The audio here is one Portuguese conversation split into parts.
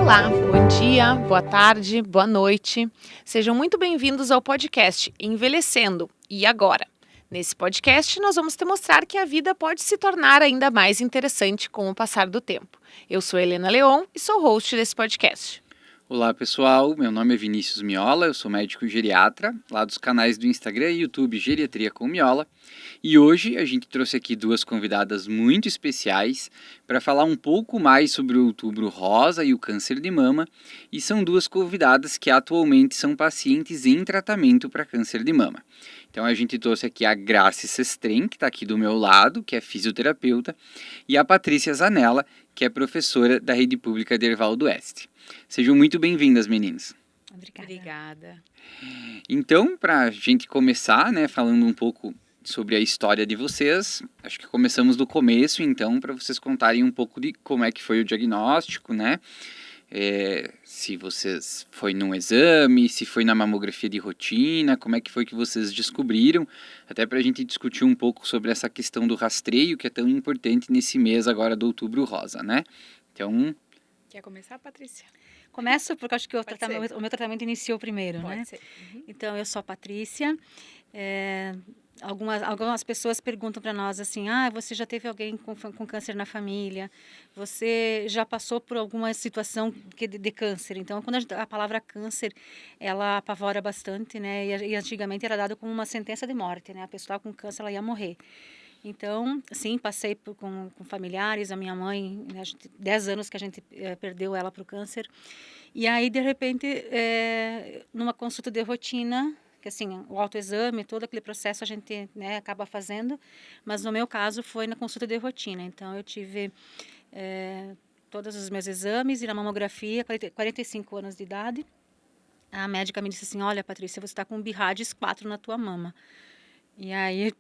Olá, bom dia, boa tarde, boa noite. Sejam muito bem-vindos ao podcast Envelhecendo e Agora. Nesse podcast, nós vamos te mostrar que a vida pode se tornar ainda mais interessante com o passar do tempo. Eu sou Helena Leon e sou host desse podcast. Olá pessoal, meu nome é Vinícius Miola, eu sou médico geriatra, lá dos canais do Instagram e YouTube Geriatria com Miola. E hoje a gente trouxe aqui duas convidadas muito especiais para falar um pouco mais sobre o Outubro Rosa e o câncer de mama. E são duas convidadas que atualmente são pacientes em tratamento para câncer de mama. Então a gente trouxe aqui a Grace Sestren, que está aqui do meu lado, que é fisioterapeuta, e a Patrícia Zanella, que é professora da Rede Pública de Erval do Oeste. Sejam muito bem-vindas, meninas. Obrigada. Então, para a gente começar, né, falando um pouco sobre a história de vocês, acho que começamos do começo, então, para vocês contarem um pouco de como é que foi o diagnóstico, né? Se vocês foi num exame, se foi na mamografia de rotina, como é que foi que vocês descobriram, até para a gente discutir um pouco sobre essa questão do rastreio, que é tão importante nesse mês agora do Outubro Rosa, né? Então... Quer começar, Patrícia? Começo porque acho que o ser. meu tratamento iniciou primeiro, né? Pode ser. Então, eu sou a Patrícia. Algumas pessoas perguntam para nós assim, você já teve alguém com câncer na família? Você já passou por alguma situação de câncer? Então, quando a palavra câncer, ela apavora bastante, né? E antigamente era dado como uma sentença de morte, né? A pessoa com câncer, ela ia morrer. Então, sim, passei com familiares, a minha mãe, 10 anos que a gente perdeu ela para o câncer. E aí, de repente, numa consulta de rotina, que assim, o autoexame, todo aquele processo a gente, né, acaba fazendo, mas no meu caso foi na consulta de rotina. Então, eu tive todos os meus exames e na mamografia, 45 anos de idade. A médica me disse assim, olha, Patrícia, você está com BIRADS 4 na tua mama. E aí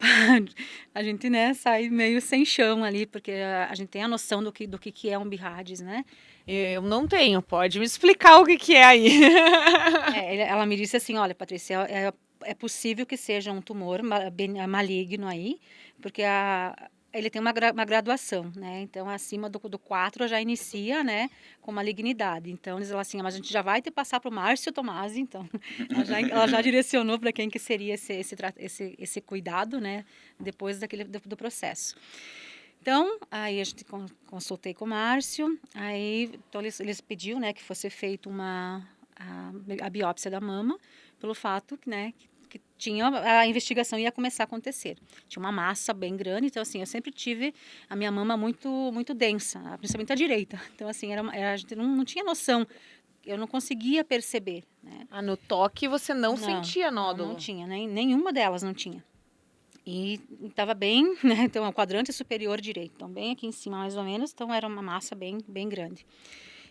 a gente, né, sai meio sem chão ali, porque a gente tem a noção do que é um BIRADS, né? Eu não tenho, pode me explicar o que é aí? Ela me disse assim, olha, Patrícia, é possível que seja um tumor maligno aí, porque ele tem uma graduação, né? Então, acima do 4 já inicia, né, com malignidade. Então, eles falam assim, mas a gente já vai te passar para o Márcio Tomasi, então, ela já direcionou para quem que seria esse cuidado, né, depois do processo. Então, aí a gente consultei com o Márcio, aí então eles pediu, né, que fosse feita a biópsia da mama, pelo fato que, né, que tinha a investigação ia começar a acontecer. Tinha uma massa bem grande, então assim, eu sempre tive a minha mama muito densa, principalmente a direita. Então assim, a gente não tinha noção, eu não conseguia perceber, né? No toque você não sentia nódulo? Não tinha, nenhuma delas não tinha. E estava bem, né? Então, o quadrante superior direito, então bem aqui em cima mais ou menos, então era uma massa bem grande.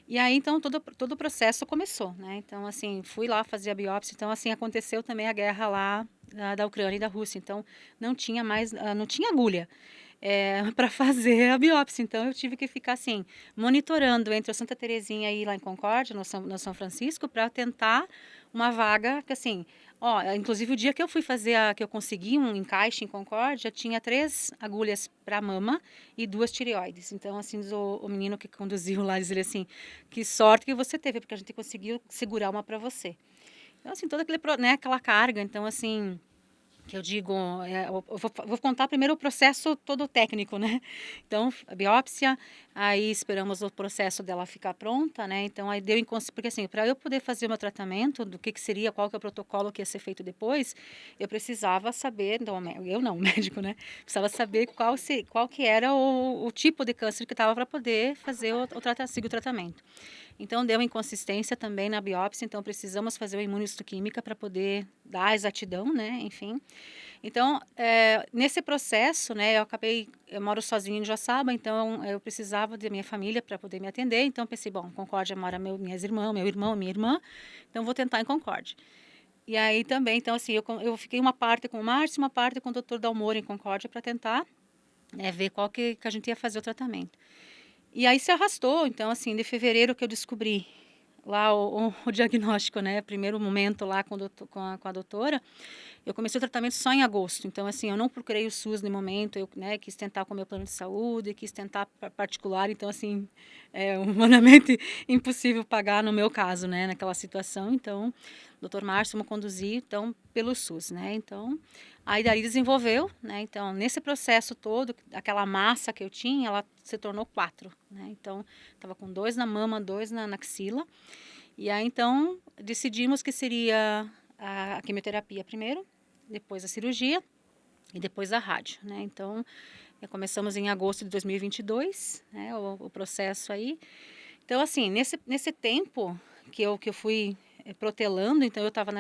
E aí, então, todo o processo começou, né? Então, assim, fui lá fazer a biópsia. Então, assim, aconteceu também a guerra lá da Ucrânia e da Rússia. Então, não tinha agulha para fazer a biópsia. Então, eu tive que ficar, assim, monitorando entre a Santa Terezinha e lá em Concórdia, no São Francisco, para tentar uma vaga que, assim... inclusive, o dia que eu fui que eu consegui um encaixe em Concórdia, tinha 3 agulhas para mama e 2 tireoides. Então, assim, o menino que conduziu lá, dizia assim, que sorte que você teve, porque a gente conseguiu segurar uma para você. Então, assim, toda aquela carga. Então, assim, que eu digo, eu vou contar primeiro o processo todo técnico, né? Então, a biópsia, aí esperamos o processo dela ficar pronta, né? Então, aí deu porque assim, para eu poder fazer o meu tratamento, do que seria, qual que é o protocolo que ia ser feito depois, eu precisava saber, então, eu não, o médico, né? Precisava saber qual que era o tipo de câncer que estava para poder fazer seguir o tratamento. Então, deu inconsistência também na biópsia, então precisamos fazer uma imunistoquímica para poder dar a exatidão, né, enfim. Então, nesse processo, né, eu moro sozinha em Joaçaba, então eu precisava da minha família para poder me atender, então pensei, bom, Concórdia mora meu irmão, minha irmã, então vou tentar em Concórdia. E aí também, então assim, eu fiquei uma parte com o Márcio, uma parte com o Dr. Dalmoro em Concórdia para tentar, né, ver qual que a gente ia fazer o tratamento. E aí se arrastou, então assim, de fevereiro que eu descobri lá o diagnóstico, né, primeiro momento lá com a doutora, eu comecei o tratamento só em agosto. Então, assim, eu não procurei o SUS no momento, eu, né, quis tentar com o meu plano de saúde, quis tentar particular. Então, assim, é humanamente impossível pagar no meu caso, né, naquela situação. Então, o Dr. Márcio me conduziu, então, pelo SUS, né. Então, aí daí desenvolveu, né. Então, nesse processo todo, aquela massa que eu tinha, ela se tornou 4, né. Então, estava com 2 na mama, 2 na axila. E aí, então, decidimos que seria a quimioterapia primeiro, depois a cirurgia e depois a rádio, né? Então, começamos em agosto de 2022, né, o processo aí. Então, assim, nesse tempo que eu fui protelando, então eu estava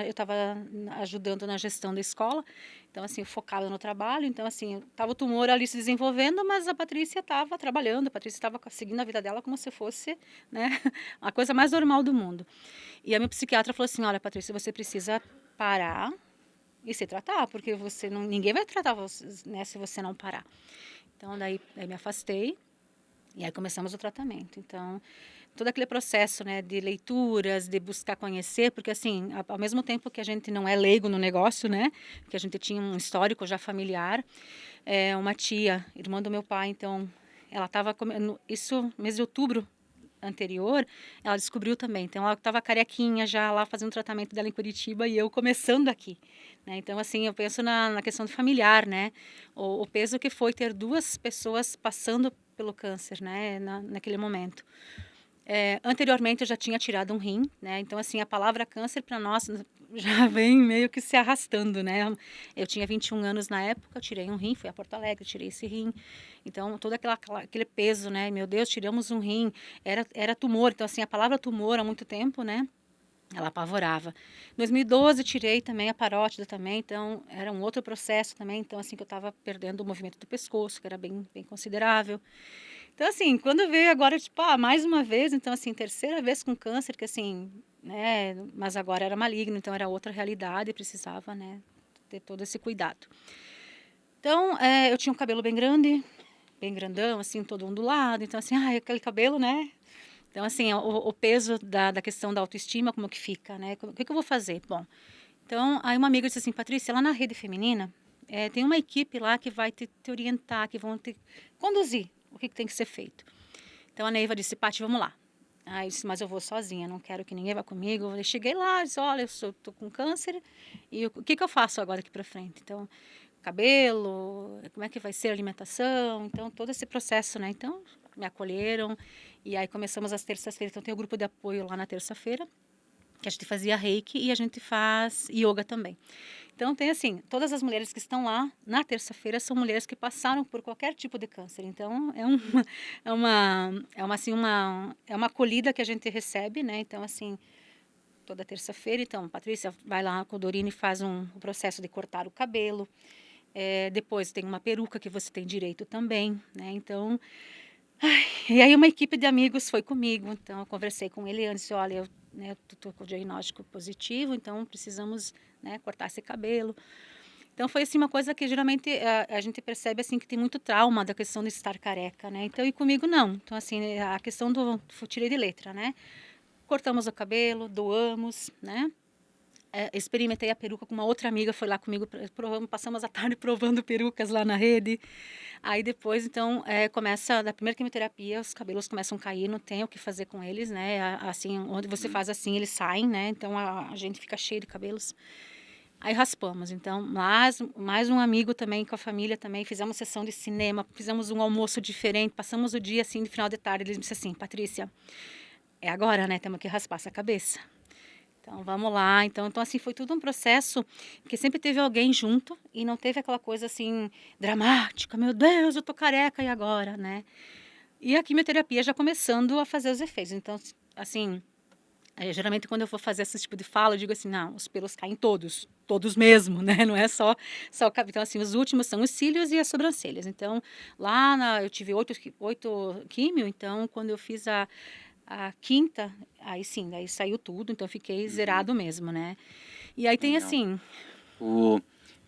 ajudando na gestão da escola, então, assim, focada no trabalho, então, assim, estava o tumor ali se desenvolvendo, mas a Patrícia estava trabalhando, a Patrícia estava seguindo a vida dela como se fosse, né, a coisa mais normal do mundo. E a minha psiquiatra falou assim, olha, Patrícia, você precisa parar e se tratar, porque você não, ninguém vai tratar você, né, se você não parar. Então, daí me afastei e aí começamos o tratamento. Então, todo aquele processo, né, de leituras, de buscar conhecer, porque assim, ao mesmo tempo que a gente não é leigo no negócio, né, que a gente tinha um histórico já familiar, uma tia, irmã do meu pai, então, ela estava, isso mês de outubro anterior, ela descobriu também. Então, ela estava carequinha já lá fazendo o tratamento dela em Curitiba e eu começando aqui, né? Então, assim, eu penso na questão do familiar, né? O peso que foi ter 2 pessoas passando pelo câncer, né? Naquele momento. Anteriormente, eu já tinha tirado um rim, né? Então, assim, a palavra câncer para nós já vem meio que se arrastando, né? Eu tinha 21 anos na época, eu tirei um rim, fui a Porto Alegre, tirei esse rim. Então, todo aquele peso, né? Meu Deus, tiramos um rim, era tumor. Então, assim, a palavra tumor há muito tempo, né? Ela apavorava. Em 2012, tirei também a parótida também, então, era um outro processo também. Então, assim, que eu estava perdendo o movimento do pescoço, que era bem considerável. Então, assim, quando veio agora, tipo, mais uma vez, então, assim, terceira vez com câncer, que assim, né, mas agora era maligno, então era outra realidade, precisava, né, ter todo esse cuidado. Então, eu tinha um cabelo bem grande, bem grandão, assim, todo ondulado, então, assim, aquele cabelo, né. Então, assim, o peso da questão da autoestima, como que fica, né, o que eu vou fazer? Bom, então, aí uma amiga disse assim, Patrícia, lá na rede feminina, tem uma equipe lá que vai te orientar, que vão te conduzir o que tem que ser feito. Então a Neiva disse, Paty, vamos lá. Aí eu disse, mas eu vou sozinha, não quero que ninguém vá comigo. Eu cheguei lá, disse, olha, eu tô com câncer e o que eu faço agora aqui para frente? Então, cabelo, como é que vai ser a alimentação? Então, todo esse processo, né? Então, me acolheram e aí começamos as terças-feiras. Então, tem o grupo de apoio lá na terça-feira, que a gente fazia reiki e a gente faz yoga também. Então, tem assim, todas as mulheres que estão lá na terça-feira são mulheres que passaram por qualquer tipo de câncer. Então, é uma acolhida que a gente recebe, né? Então, assim, toda terça-feira, então, Patrícia vai lá com o Dorine e faz o processo de cortar o cabelo. Depois tem uma peruca que você tem direito também, né? Então, e aí uma equipe de amigos foi comigo. Então, eu conversei com ele antes, olha, eu estou com o diagnóstico positivo, então precisamos, né, cortar esse cabelo. Então foi assim uma coisa que geralmente a gente percebe assim que tem muito trauma da questão de estar careca, né? Então e comigo não. Então assim a questão do tirei de letra, né? Cortamos o cabelo, doamos, né? Experimentei a peruca com uma outra amiga, foi lá comigo, passamos a tarde provando perucas lá na rede. Aí depois, então, começa, da primeira quimioterapia, os cabelos começam a cair, não tem o que fazer com eles, né? Assim, onde você faz assim, eles saem, né? Então, a gente fica cheio de cabelos. Aí raspamos, então, mais um amigo também, com a família também, fizemos sessão de cinema, fizemos um almoço diferente, passamos o dia, assim, no final de tarde, eles me disseram assim, Patrícia, é agora, né? Temos que raspar essa cabeça. Então, vamos lá. Então, assim, foi tudo um processo que sempre teve alguém junto e não teve aquela coisa, assim, dramática. Meu Deus, eu tô careca e agora, né? E a quimioterapia já começando a fazer os efeitos. Então, assim, geralmente quando eu vou fazer esse tipo de fala, eu digo assim, não, os pelos caem todos mesmo, né? Não é só o cabelo. Então, assim, os últimos são os cílios e as sobrancelhas. Então, eu tive 8 químio, então, quando eu fiz a quinta, aí sim, daí saiu tudo, então eu fiquei zerado mesmo, né? E aí tem Legal. assim...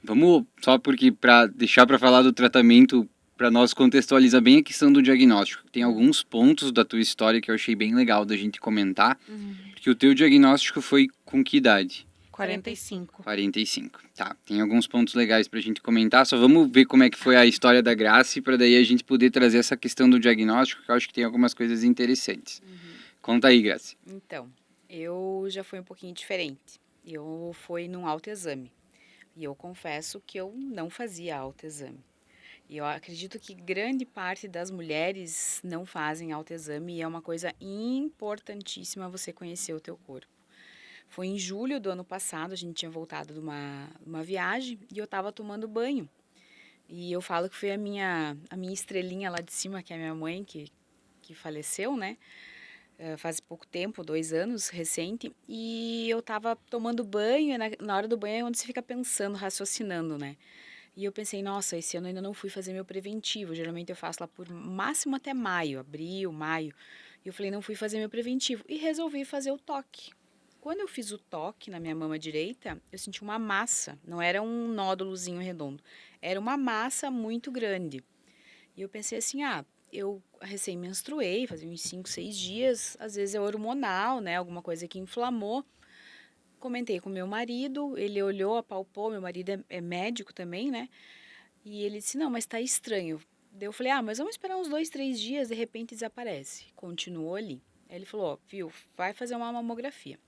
Vamos, só porque para deixar para falar do tratamento, para nós contextualizar bem a questão do diagnóstico. Tem alguns pontos da tua história que eu achei bem legal da gente comentar, porque o teu diagnóstico foi com que idade? 45. 45. Tá, tem alguns pontos legais pra gente comentar, só vamos ver como é que foi a história da Grace para daí a gente poder trazer essa questão do diagnóstico, que eu acho que tem algumas coisas interessantes. Conta aí, Grace. Então, eu já fui um pouquinho diferente. Eu fui num autoexame. E eu confesso que eu não fazia autoexame. E eu acredito que grande parte das mulheres não fazem autoexame e é uma coisa importantíssima você conhecer o teu corpo. Foi em julho do ano passado, a gente tinha voltado de uma viagem e eu estava tomando banho. E eu falo que foi a minha estrelinha lá de cima, que é a minha mãe, que faleceu, né? Faz pouco tempo, 2 anos, recente. E eu estava tomando banho, e na hora do banho é onde você fica pensando, raciocinando, né? E eu pensei, nossa, esse ano eu ainda não fui fazer meu preventivo. Geralmente eu faço lá por máximo até maio, abril, maio. E eu falei, não fui fazer meu preventivo. E resolvi fazer o toque. Quando eu fiz o toque na minha mama direita, eu senti uma massa. Não era um nódulozinho redondo. Era uma massa muito grande. E eu pensei assim, eu recém-menstruei, fazia uns 5, 6 dias. Às vezes é hormonal, né? Alguma coisa que inflamou. Comentei com meu marido, ele olhou, apalpou, meu marido é médico também, né? E ele disse, não, mas tá estranho. Daí eu falei, mas vamos esperar uns 2, 3 dias, de repente desaparece. Continuou ali. Aí ele falou, viu, vai fazer uma mamografia.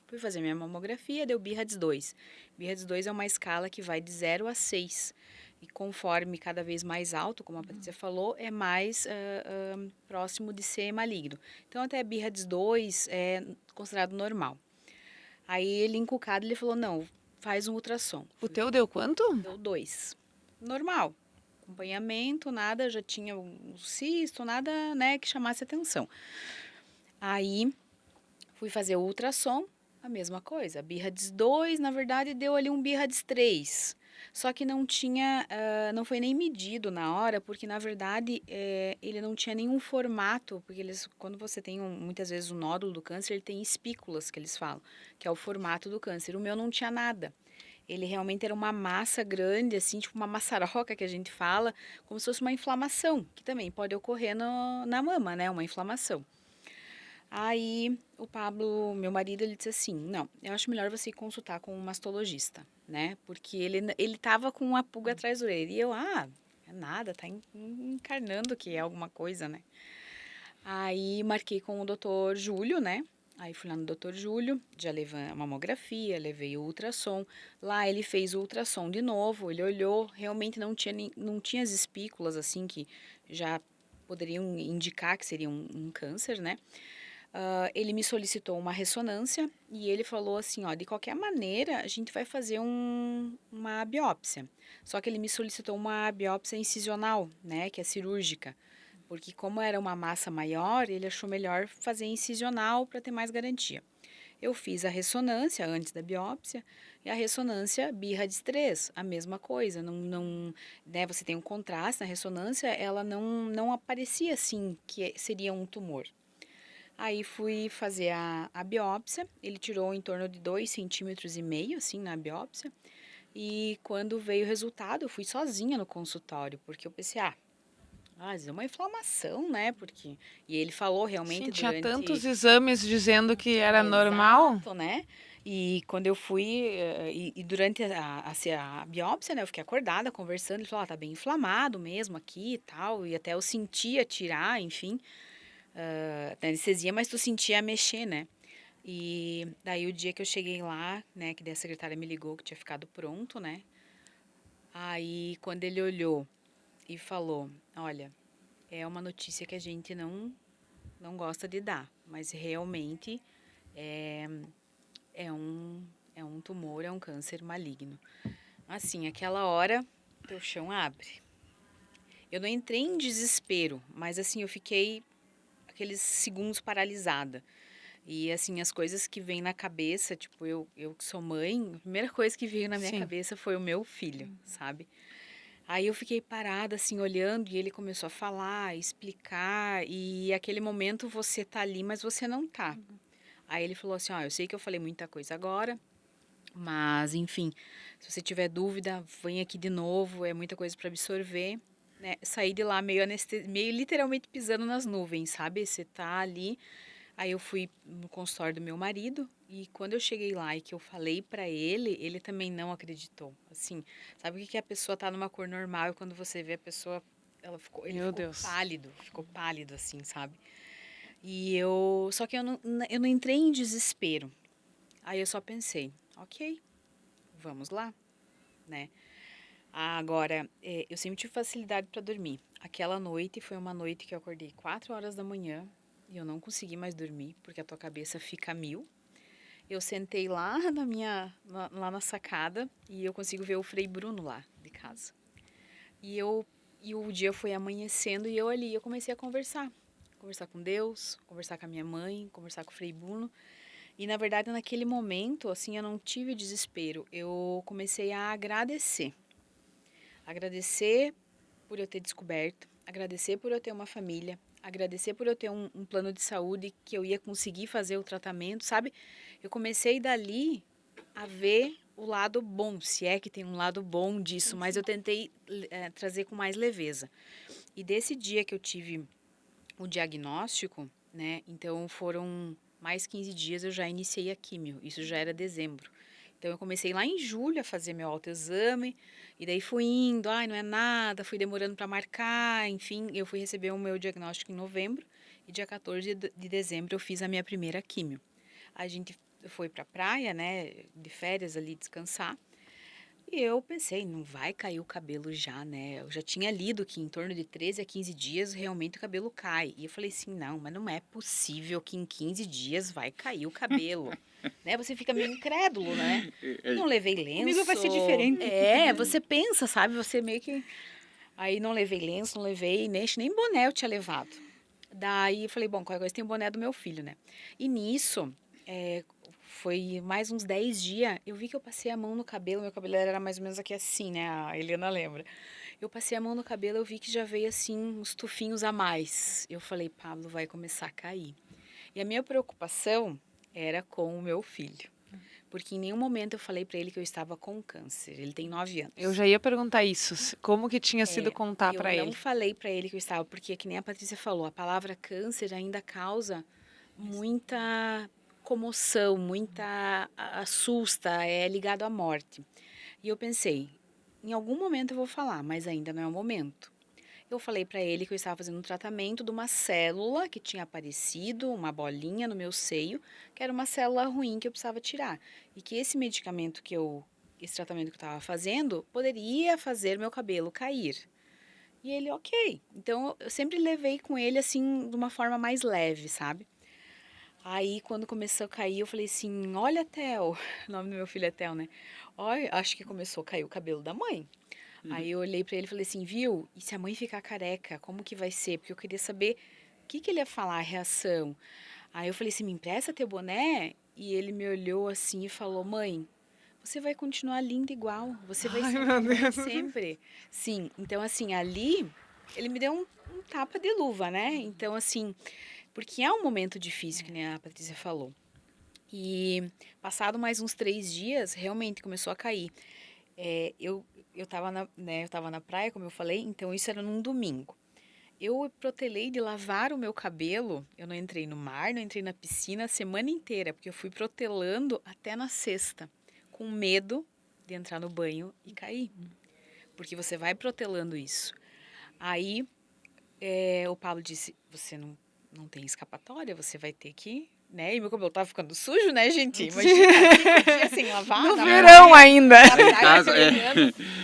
Fui fazer minha mamografia, deu BIRADS 2. BIRADS 2 é uma escala que vai de 0 a 6. E conforme cada vez mais alto, como a Patrícia falou, é mais próximo de ser maligno. Então, até BIRADS 2 é considerado normal. Aí ele encucado, ele falou, não, faz um ultrassom. O teu deu quanto? Deu 2. Normal. Acompanhamento, nada, já tinha um cisto, nada, né, que chamasse atenção. Aí fui fazer o ultrassom, a mesma coisa. BIRADS 2, na verdade, deu ali um BIRADS 3. Só que não tinha, não foi nem medido na hora, porque na verdade ele não tinha nenhum formato, porque quando você tem muitas vezes o nódulo do câncer, ele tem espículas, que eles falam, que é o formato do câncer. O meu não tinha nada. Ele realmente era uma massa grande, assim, tipo uma maçaroca que a gente fala, como se fosse uma inflamação, que também pode ocorrer na mama, né? Uma inflamação. Aí o Pablo, meu marido, ele disse assim, não, eu acho melhor você ir consultar com um mastologista, né? Porque ele tava com uma pulga atrás da orelha. E eu, é nada, tá encarnando que é alguma coisa, né? Aí marquei com o doutor Júlio, né? Aí fui lá no doutor Júlio, já levei a mamografia, levei o ultrassom. Lá ele fez o ultrassom de novo, ele olhou, realmente não tinha as espículas, assim, que já poderiam indicar que seria um câncer, né? Ele me solicitou uma ressonância e ele falou assim, de qualquer maneira a gente vai fazer uma biópsia. Só que ele me solicitou uma biópsia incisional, né, que é cirúrgica. Porque como era uma massa maior, ele achou melhor fazer incisional para ter mais garantia. Eu fiz a ressonância antes da biópsia e a ressonância BIRADS 3, a mesma coisa. Né, você tem um contraste na ressonância, ela não aparecia assim que seria um tumor. Aí fui fazer a biópsia, ele tirou em torno de 2,5 centímetros, assim, na biópsia. E quando veio o resultado, eu fui sozinha no consultório, porque eu pensei, isso é uma inflamação, né? E ele falou realmente Sim, tinha durante... tantos exames dizendo que era normal. Exato, né? E quando eu fui, e durante a biópsia, né, eu fiquei acordada, conversando, ele falou, tá bem inflamado mesmo aqui e tal, e até eu sentia tirar, enfim, da anestesia, mas tu sentia mexer, né? E daí o dia que eu cheguei lá, né, que daí a secretária me ligou que tinha ficado pronto, né? Aí quando ele olhou e falou, olha, é uma notícia que a gente não gosta de dar, mas realmente é um tumor, é um câncer maligno. Assim, aquela hora, teu chão abre. Eu não entrei em desespero, mas assim, eu fiquei aqueles segundos paralisada. E assim, as coisas que vêm na cabeça, tipo, eu que sou mãe, a primeira coisa que veio na minha Sim. cabeça foi o meu filho, sabe? Aí eu fiquei parada, assim, olhando, e ele começou a falar, explicar, e aquele momento você tá ali, mas você não tá. Aí ele falou assim, eu sei que eu falei muita coisa agora, mas, enfim, se você tiver dúvida, vem aqui de novo, é muita coisa para absorver, né? Saí de lá meio literalmente pisando nas nuvens, sabe? Você tá ali, Aí eu fui no consultório do meu marido e quando eu cheguei lá e que eu falei pra ele, ele também não acreditou. Assim, sabe o que que a pessoa tá numa cor normal e quando você vê a pessoa, ele Meu ficou Deus. ficou pálido assim, sabe? Só que eu não entrei em desespero. Aí eu só pensei, ok, vamos lá, né? Agora, eu sempre tive facilidade para dormir. Aquela noite foi uma noite que eu acordei 4 horas da manhã e eu não consegui mais dormir, porque a tua cabeça fica a mil. Eu sentei lá lá na sacada e eu consigo ver o Frei Bruno lá de casa. E eu e o dia foi amanhecendo e eu ali, eu comecei a conversar. Conversar com Deus, conversar com a minha mãe, conversar com o Frei Bruno. E na verdade, naquele momento, assim, eu não tive desespero. Eu comecei a agradecer. Agradecer por eu ter descoberto, agradecer por eu ter uma família, agradecer por eu ter um plano de saúde que eu ia conseguir fazer o tratamento, sabe? Eu comecei dali a ver o lado bom, se é que tem um lado bom disso, mas eu tentei trazer com mais leveza. E desse dia que eu tive o diagnóstico, né? Então foram mais 15 dias eu já iniciei a químio, isso já era dezembro. Então eu comecei lá em julho a fazer meu autoexame e daí fui indo, ai, não é nada, fui demorando para marcar, enfim, eu fui receber o meu diagnóstico em novembro e dia 14 de dezembro eu fiz a minha primeira químio. A gente foi pra praia, né, de férias ali descansar. E eu pensei, não vai cair o cabelo já, né? Eu já tinha lido que em torno de 13 a 15 dias realmente o cabelo cai. E eu falei assim, não, mas não é possível que em 15 dias vai cair o cabelo. Né? Você fica meio incrédulo, né? Não levei lenço. Comigo vai ser diferente. Você pensa, sabe? Você meio que... Aí não levei lenço, não levei, nem boné eu tinha levado. Daí eu falei, bom, qualquer coisa tem o boné do meu filho, né? E nisso, foi mais uns 10 dias, eu vi que eu passei a mão no cabelo, meu cabelo era mais ou menos aqui assim, né? A Helena lembra. Eu passei a mão no cabelo, eu vi que já veio assim uns tufinhos a mais. Eu falei, Pablo, vai começar a cair. E a minha preocupação era com o meu filho. Porque em nenhum momento eu falei pra ele que eu estava com câncer. Ele tem 9 anos. Eu já ia perguntar isso. Como que tinha sido contar eu pra não ele? falei pra ele que eu estava, porque que nem a Patrícia falou, a palavra câncer ainda causa muita comoção, muita assusta, é ligado à morte. E eu pensei, em algum momento eu vou falar, mas ainda não é o momento. Eu falei pra ele que eu estava fazendo um tratamento de uma célula que tinha aparecido, uma bolinha no meu seio, que era uma célula ruim que eu precisava tirar. E que esse medicamento esse tratamento que eu estava fazendo, poderia fazer meu cabelo cair. E ele, ok. Então, eu sempre levei com ele, assim, de uma forma mais leve, sabe? Aí, quando começou a cair, eu falei assim, olha, Theo, o nome do meu filho é Theo, né? Olha, acho que começou a cair o cabelo da mãe. Aí eu olhei pra ele e falei assim, viu? E se a mãe ficar careca, como que vai ser? Porque eu queria saber o que ele ia falar, a reação. Aí eu falei assim, me empresta teu boné? E ele me olhou assim e falou, mãe, você vai continuar linda igual, você vai Ai, ser meu mãe Deus. sempre. Sim, então assim, ali ele me deu um tapa de luva, né? Então assim, porque é um momento difícil, que nem a Patrícia falou. E passado mais uns 3 dias, realmente começou a cair. Eu tava eu tava na praia, como eu falei, então isso era num domingo. Eu protelei de lavar o meu cabelo, eu não entrei no mar, não entrei na piscina a semana inteira, porque eu fui protelando até na sexta, com medo de entrar no banho e cair. Porque você vai protelando isso. Aí o Pablo disse, você não tem escapatória, você vai ter que... Né? E meu cabelo tava ficando sujo, né, gente? Imagina, 5 dias sem lavar. No na verão praia, ainda. na Lá em praia, casa,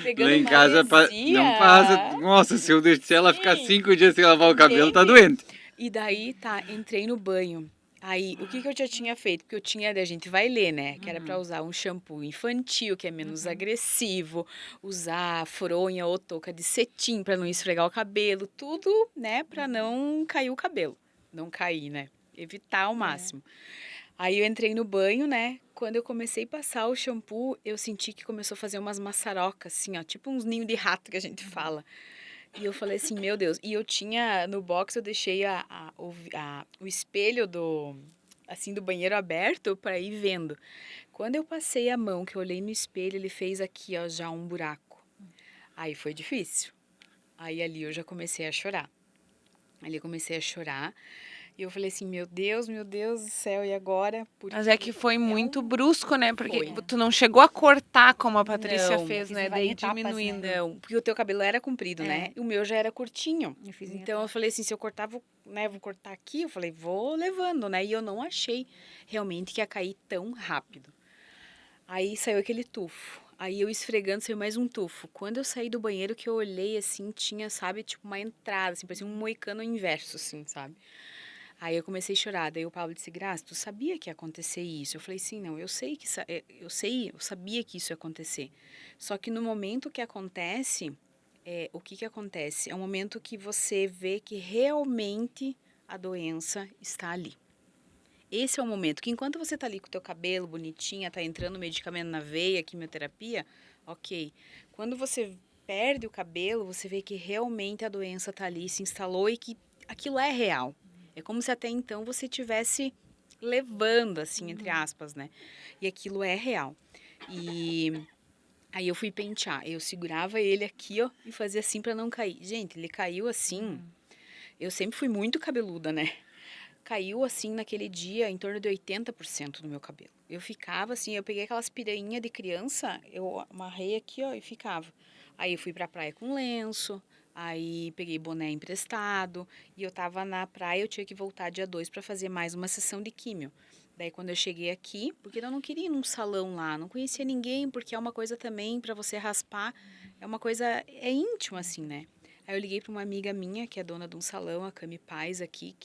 pegando lá em casa maresia. não passa. Nossa, se ela ficar Sim. 5 dias sem lavar o cabelo, tá Entende? doente. E daí, tá, entrei no banho. Aí, o que eu já tinha feito? Porque eu tinha, a gente vai ler, né? Que era pra usar um shampoo infantil, que é menos agressivo, usar fronha ou touca de cetim pra não esfregar o cabelo, tudo, né? Pra não cair o cabelo. Não cair, né? Evitar ao máximo. Aí eu entrei no banho, né? Quando eu comecei a passar o shampoo, eu senti que começou a fazer umas maçarocas, assim, ó, tipo uns ninhos de rato que a gente fala. E eu falei assim, meu Deus. E eu tinha, no box, eu deixei o espelho assim, do banheiro aberto para ir vendo. Quando eu passei a mão, que eu olhei no espelho, ele fez aqui, ó, já um buraco. Aí foi difícil. Aí ali eu já comecei a chorar. Ali eu comecei a chorar. E eu falei assim, meu Deus do céu, e agora? Mas é que foi muito brusco, né? Porque Foi. tu não chegou a cortar como a Patrícia Não, fez, fiz né? em Daí etapas, né? diminuindo. Não, porque o teu cabelo era comprido, É. né? E o meu já era curtinho. Eu fiz em Então eu falei assim, se eu cortar, vou cortar aqui. Eu falei, vou levando, né? E eu não achei realmente que ia cair tão rápido. Aí saiu aquele tufo. Aí eu esfregando, saiu mais um tufo. Quando eu saí do banheiro, que eu olhei, assim, tinha, sabe, tipo uma entrada, assim, parecia um moicano inverso, assim, sabe? Aí eu comecei a chorar. Daí o Pablo disse, Graça, tu sabia que ia acontecer isso? Eu falei, sim, não, eu sei que, eu sabia que isso ia acontecer. Só que no momento que acontece, o que que acontece? É um momento que você vê que realmente a doença está ali. Esse é o momento que enquanto você tá ali com o teu cabelo bonitinha, tá entrando medicamento na veia, quimioterapia, ok. Quando você perde o cabelo, você vê que realmente a doença tá ali, se instalou e que aquilo é real. É como se até então você tivesse levando, assim, entre aspas, né? E aquilo é real. E aí eu fui pentear, eu segurava ele aqui, ó, e fazia assim para não cair. Gente, ele caiu assim. Eu sempre fui muito cabeluda, né? Caiu assim naquele dia em torno de 80% do meu cabelo. Eu ficava assim, eu peguei aquelas piranhas de criança, eu amarrei aqui, ó, e ficava. Aí eu fui pra praia com lenço, aí peguei boné emprestado, e eu tava na praia, eu tinha que voltar dia 2 para fazer mais uma sessão de químio. Daí quando eu cheguei aqui, porque eu não queria ir num salão lá, não conhecia ninguém, porque é uma coisa também para você raspar, é uma coisa é íntima assim, né? Aí eu liguei para uma amiga minha, que é dona de um salão, a Cami Paz aqui,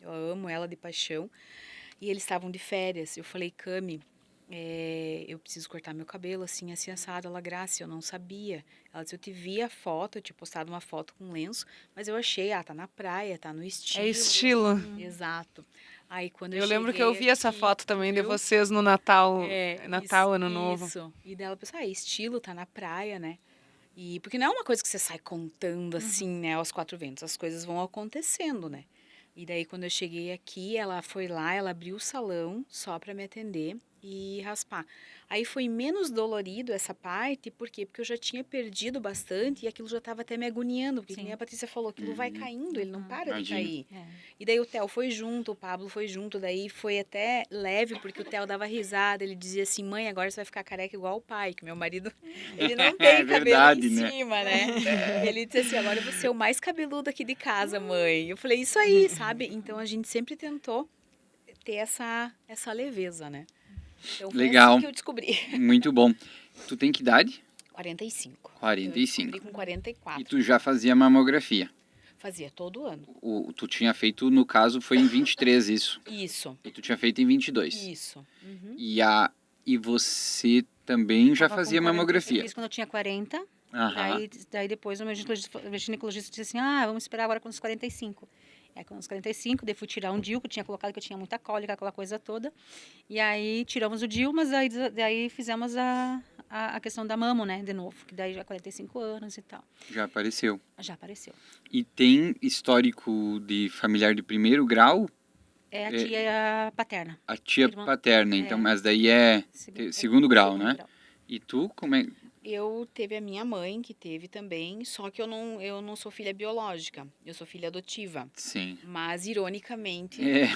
eu amo ela de paixão. E eles estavam de férias. Eu falei, Cami, eu preciso cortar meu cabelo assim, assim, assado. Ela, Graça, eu não sabia. Ela disse, eu te vi a foto, eu tinha postado uma foto com lenço, mas eu achei, tá na praia, tá no estilo. É estilo. Exato. Aí quando Eu lembro que eu vi cheguei essa aqui, foto também de viu? vocês no Natal. É, Natal, Ano Novo. Isso. E dela pensou, estilo, tá na praia, né? E porque não é uma coisa que você sai contando assim, né, aos quatro ventos. As coisas vão acontecendo, né? E daí quando eu cheguei aqui, ela foi lá, ela abriu o salão só para me atender e raspar. Aí foi menos dolorido essa parte, por quê? Porque eu já tinha perdido bastante e aquilo já estava até me agoniando, porque Sim. nem a Patrícia falou, aquilo vai caindo, ele não para de Imagino. cair. É. E daí o Theo foi junto, o Pablo foi junto, daí foi até leve, porque o Theo dava risada, ele dizia assim, mãe, agora você vai ficar careca igual o pai, que meu marido, ele não tem É cabelo verdade, em né? cima, né? Ele disse assim, agora eu vou ser o mais cabeludo aqui de casa, mãe. Eu falei, isso aí, sabe? Então a gente sempre tentou ter essa leveza, né? Então foi Legal. assim que eu descobri. Muito bom. Tu tem que idade? 45. 45. Eu descobri com 44. E tu já fazia mamografia. Fazia todo ano. Tu tinha feito, no caso, foi em 23 isso. Isso, E tu tinha feito em 22. isso. Uhum. E você também já Tava com fazia 40, Eu mamografia. fiz quando eu tinha 40. Aham. Daí depois o meu ginecologista disse assim, vamos esperar agora com os 45. Aí com os 45, daí fui tirar um DIU, que eu tinha colocado, que eu tinha muita cólica, aquela coisa toda. E aí tiramos o DIU, mas daí fizemos a questão da mamo, né, de novo. Que daí já 45 anos e tal. Já apareceu. Já apareceu. E tem histórico de familiar de primeiro grau? É a tia paterna. A tia Irmã- paterna, então, mas daí é segundo grau, né? E tu, como é? Eu teve a minha mãe, que teve também, só que eu não sou filha biológica, eu sou filha adotiva. Sim. Mas, ironicamente, É,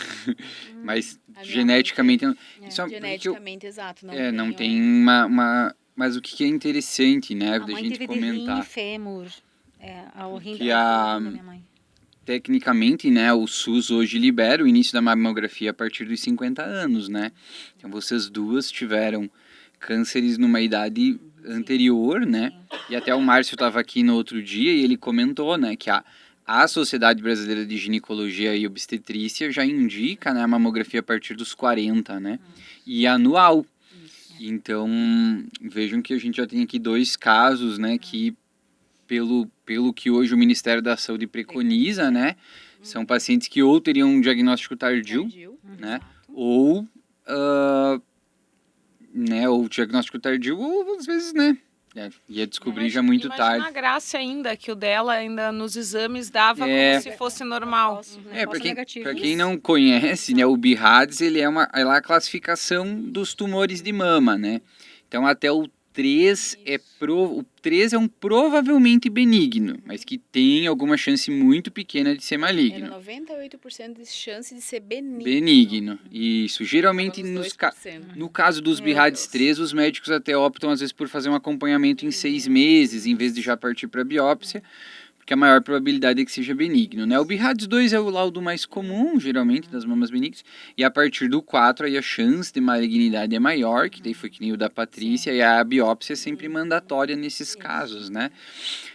mas A minha geneticamente... É, Isso é porque geneticamente, exato. não tenho- tem uma... Mas o que é interessante, né, A da mãe gente teve de rim e comentar, fêmur. O rim Que da minha mãe. tecnicamente, né, o SUS hoje libera o início da mamografia a partir dos 50 anos, né? Então, vocês duas tiveram cânceres numa idade anterior, né? E até o Márcio estava aqui no outro dia e ele comentou, né, que a Sociedade Brasileira de Ginecologia e Obstetrícia já indica, né, a mamografia a partir dos 40, né? E anual. Então, vejam que a gente já tem aqui 2 casos, né, que pelo que hoje o Ministério da Saúde preconiza, né, são pacientes que ou teriam um diagnóstico tardio, né, exato. ou ou diagnóstico tardio, ou às vezes, né, ia descobrir já muito Imagina tarde. a Graça ainda, que o dela ainda nos exames dava É. como se fosse normal. Pra quem não conhece, né, o BIRADS, ele é a classificação dos tumores de mama, né? Então, até o 3 o 3 é um provavelmente benigno, mas que tem alguma chance muito pequena de ser Era maligno. 98% de chance de ser benigno. Benigno. Isso. Geralmente, Tava nos 2%. no caso dos Meu BIRADS Deus. 3, os médicos até optam, às vezes, por fazer um acompanhamento em 6 meses, em vez de já partir para biópsia, porque a maior probabilidade é que seja benigno, né? O BIRADS 2 é o laudo mais comum, geralmente, das mamas benignas, e a partir do 4, aí a chance de malignidade é maior, que daí foi que nem o da Patrícia, e a biópsia é sempre mandatória nesses casos, né?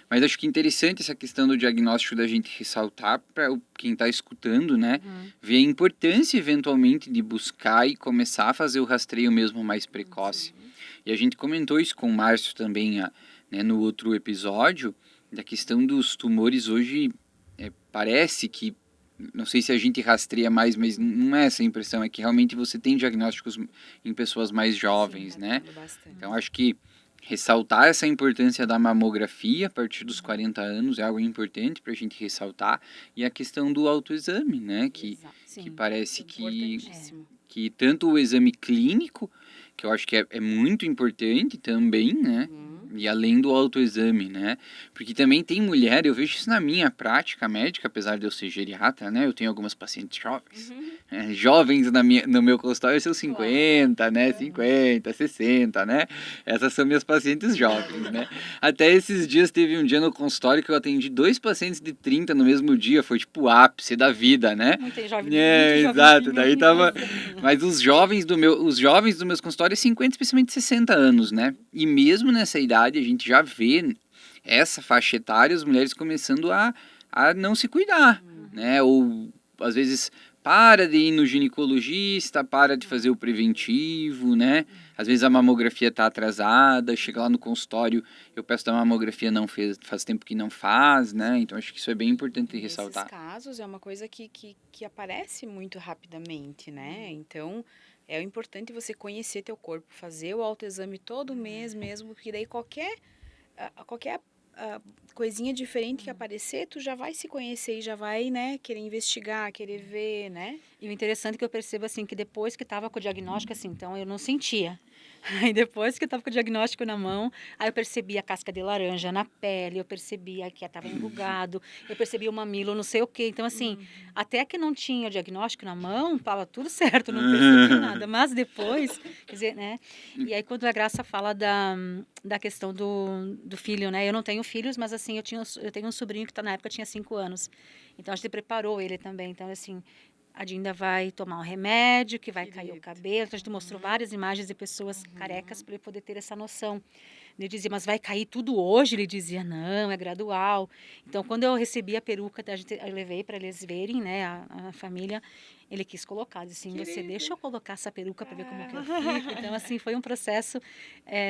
Mas acho que interessante essa questão do diagnóstico da gente ressaltar para quem está escutando, né? Ver a importância, eventualmente, de buscar e começar a fazer o rastreio mesmo mais precoce. E a gente comentou isso com o Márcio também, né, no outro episódio, da questão dos tumores hoje, parece que, não sei se a gente rastreia mais, mas não é essa a impressão, é que realmente você tem diagnósticos em pessoas mais jovens, né? Bastante. Então, acho que ressaltar essa importância da mamografia a partir dos 40 anos é algo importante para a gente ressaltar. E a questão do autoexame, né? Que Sim. parece Importantíssimo. que tanto o exame clínico, que eu acho que é muito importante também, né? E além do autoexame, né? Porque também tem mulher, eu vejo isso na minha prática médica, apesar de eu ser geriatra, né? Eu tenho algumas pacientes jovens. Jovens no meu consultório são 50, né? 50, 60, né? Essas são minhas pacientes jovens, né? Até esses dias, teve um dia no consultório que eu atendi 2 pacientes de 30 no mesmo dia, foi tipo o ápice da vida, né? Muita jovem, Exato, daí tava... Mas os jovens dos meus consultórios, 50, especialmente 60 anos, né? E mesmo nessa idade, a gente já vê essa faixa etária, as mulheres começando a não se cuidar, né? Ou, às vezes, para de ir no ginecologista, para de fazer o preventivo, né? Às vezes a mamografia está atrasada, chega lá no consultório, eu peço da mamografia, não fez, faz tempo que não faz, né? Então, acho que isso é bem importante ressaltar. Nesses casos, é uma coisa que aparece muito rapidamente, né? Então, é importante você conhecer teu corpo, fazer o autoexame todo mês mesmo, porque daí qualquer coisinha diferente que aparecer, tu já vai se conhecer e já vai, né, querer investigar, querer ver, né? E o interessante é que eu percebo, assim, que depois que estava com o diagnóstico, assim, então eu não sentia. Aí depois que eu estava com o diagnóstico na mão, aí eu percebi a casca de laranja na pele, eu percebia que estava enrugado, eu percebi o mamilo, não sei o quê. Então, assim, até que não tinha o diagnóstico na mão, estava tudo certo, não percebi nada. Mas depois, quer dizer, né? E aí quando a Graça fala da questão do filho, né? Eu não tenho filhos, mas assim, eu tenho um sobrinho que na época tinha 5 anos. Então a gente preparou ele também. Então, assim, a Dinda vai tomar um remédio, que vai cair o cabelo. Então, a gente mostrou várias imagens de pessoas carecas para ele poder ter essa noção. Ele dizia, mas vai cair tudo hoje? Ele dizia, não, é gradual. Então, quando eu recebi a peruca, eu levei para eles verem, né, a família, ele quis colocar. Disse assim, você deixa eu colocar essa peruca para ver como que eu fico? Então, assim, foi um processo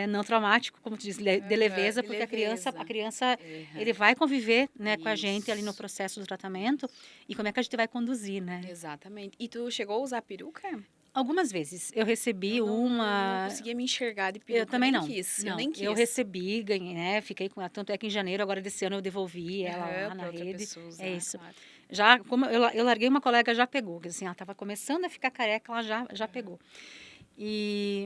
não traumático, como tu diz, de leveza, de porque leveza. a criança ele vai conviver, né, com a gente ali no processo do tratamento e como é que a gente vai conduzir, né? Exatamente. E tu chegou a usar peruca? Algumas vezes. Eu recebi Eu não uma... conseguia me enxergar de peruca. Eu também nem não. Quis. Não, Eu nem quis. eu recebi, ganhei, né? Fiquei com ela. Tanto é que em janeiro, agora desse ano, eu devolvi ela lá Pra na outra rede. pessoa usar, É isso. claro. Já, como eu larguei, uma colega já pegou. Quer dizer, assim, ela estava começando a ficar careca, ela já pegou.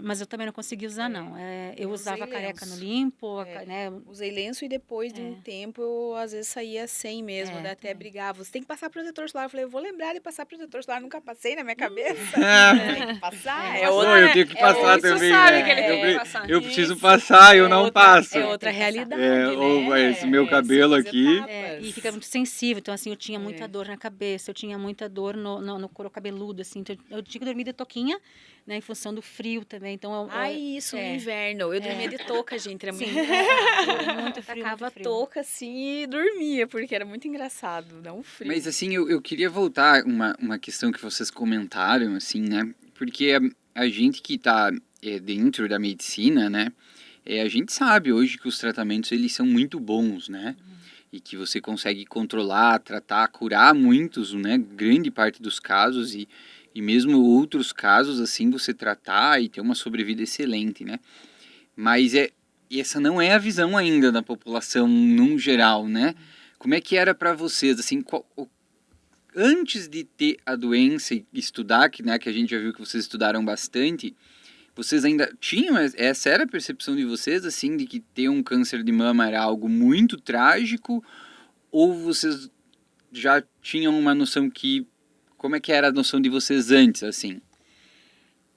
Mas eu também não consegui usar, não. Eu eu usava usei careca no lenço. limpo, né? Usei lenço e depois de um tempo eu às vezes saía sem mesmo, daí até brigava. Você tem que passar protetor solar. Eu falei, eu vou lembrar de passar protetor solar, nunca passei na minha cabeça. Tem que passar. Eu tenho que passar também, sabe né? que ele tem que passar. Eu preciso passar, eu não passo. É outra realidade, ou né? esse meu cabelo são as aqui. etapas. E fica muito sensível. Então, assim, eu tinha muita dor na cabeça, eu tinha muita dor no couro cabeludo, assim. Então, eu tinha que dormir de toquinha, né? Em função do frio também. Então, Isso, no inverno. Eu dormia de touca, gente. Era Sim, muito frio, Tacava muito frio. touca assim e dormia, porque era muito engraçado, não frio. Mas assim, eu queria voltar uma questão que vocês comentaram, assim, né? Porque a gente que está dentro da medicina, né? A gente sabe hoje que os tratamentos, eles são muito bons, né? E que você consegue controlar, tratar, curar muitos, né? Grande parte dos casos e mesmo outros casos, assim, você tratar e ter uma sobrevida excelente, né? Mas essa não é a visão ainda da população num geral, né? Como é que era para vocês, assim, antes de ter a doença e estudar, que a gente já viu que vocês estudaram bastante, vocês ainda tinham, essa era a percepção de vocês, assim, de que ter um câncer de mama era algo muito trágico? Ou vocês já tinham uma noção que, como é que era a noção de vocês antes, assim?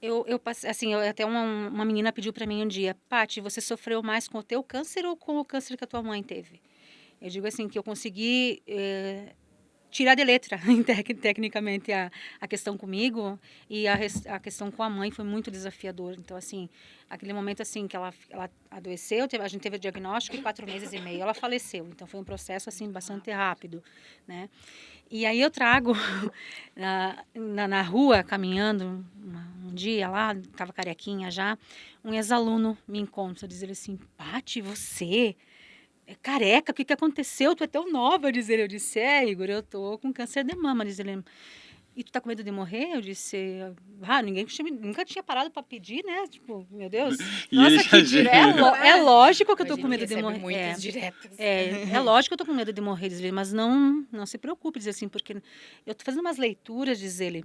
Eu passei, assim, até uma menina pediu para mim um dia, Paty, você sofreu mais com o teu câncer ou com o câncer que a tua mãe teve? Eu digo assim, que eu consegui tirar de letra, tecnicamente, a questão comigo e a questão com a mãe foi muito desafiador. Então, assim, aquele momento, assim, que ela adoeceu, a gente teve o diagnóstico e 4 meses e meio ela faleceu. Então, foi um processo, assim, bastante rápido, né? E aí eu trago na rua, caminhando, um dia lá, estava carequinha já, um ex-aluno me encontra, diz ele assim, Paty, você é careca, o que aconteceu? Tu é tão nova, diz ele. Eu disse, Igor, eu tô com câncer de mama, diz ele. E tu tá com medo de morrer? Eu disse, nunca tinha parado para pedir, né? Tipo, meu Deus. Nossa, que direto. É lógico que eu tô com medo de morrer. Muitas diretas. É lógico que eu tô com medo de morrer, diz ele, mas não se preocupe, diz assim, porque eu tô fazendo umas leituras, diz ele,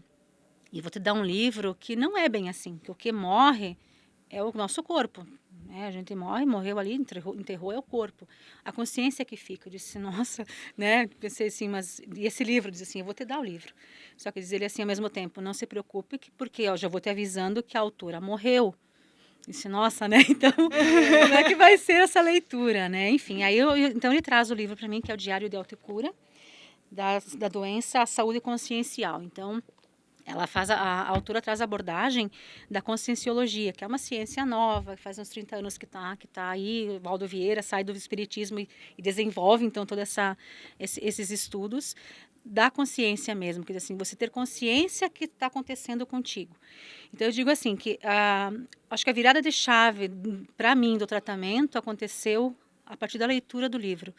e vou te dar um livro que não é bem assim, que o que morre é o nosso corpo. A gente morreu ali, enterrou é o corpo. A consciência que fica. Eu disse, nossa, né? Pensei assim, mas... E esse livro, diz assim, eu vou te dar o livro. Só que diz ele assim, ao mesmo tempo, não se preocupe, porque eu já vou te avisando que a autora morreu. Disse, nossa, né? Então, como é que vai ser essa leitura, né? Enfim, aí então ele traz o livro para mim, que é o Diário de Autocura, da doença à saúde consciencial. Então, ela faz a autora traz a abordagem da conscienciologia, que é uma ciência nova, que faz uns 30 anos que tá aí, o Valdo Vieira sai do espiritismo e desenvolve então todos esses estudos da consciência mesmo, que assim, você ter consciência que está acontecendo contigo. Então eu digo assim que acho que a virada de chave para mim do tratamento aconteceu a partir da leitura do livro.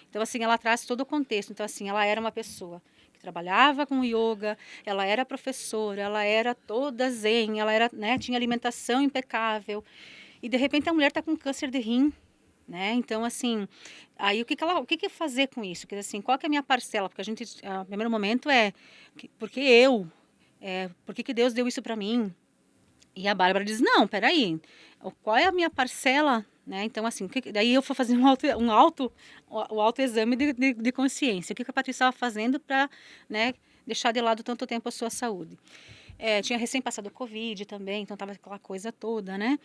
Então assim, ela traz todo o contexto. Então assim, ela era uma pessoa que trabalhava com yoga, ela era professora, ela era toda zen, ela era, né, tinha alimentação impecável. E de repente a mulher está com câncer de rim, né? Então assim, aí o que fazer com isso? Quer dizer, assim, qual que é a minha parcela? Porque o primeiro momento por que Deus deu isso para mim? E a Bárbara diz, não, peraí, qual é a minha parcela, né? Então, assim, daí eu fui fazer um autoexame de consciência. O que a Patrícia estava fazendo para, né, deixar de lado tanto tempo a sua saúde? Tinha recém passado o Covid também, então estava aquela coisa toda, né?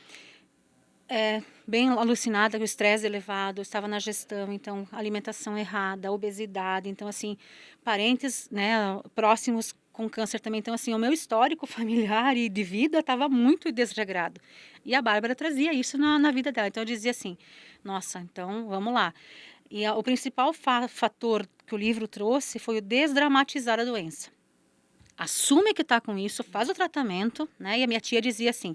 Bem alucinada, com o estresse elevado, estava na gestão, então alimentação errada, obesidade, então assim, parentes, né, próximos com câncer também, então assim, o meu histórico familiar e de vida estava muito desregrado. E a Bárbara trazia isso na vida dela, então eu dizia assim, nossa, então vamos lá. E o principal fator que o livro trouxe foi o desdramatizar a doença. Assume que está com isso, faz o tratamento, né? E a minha tia dizia assim,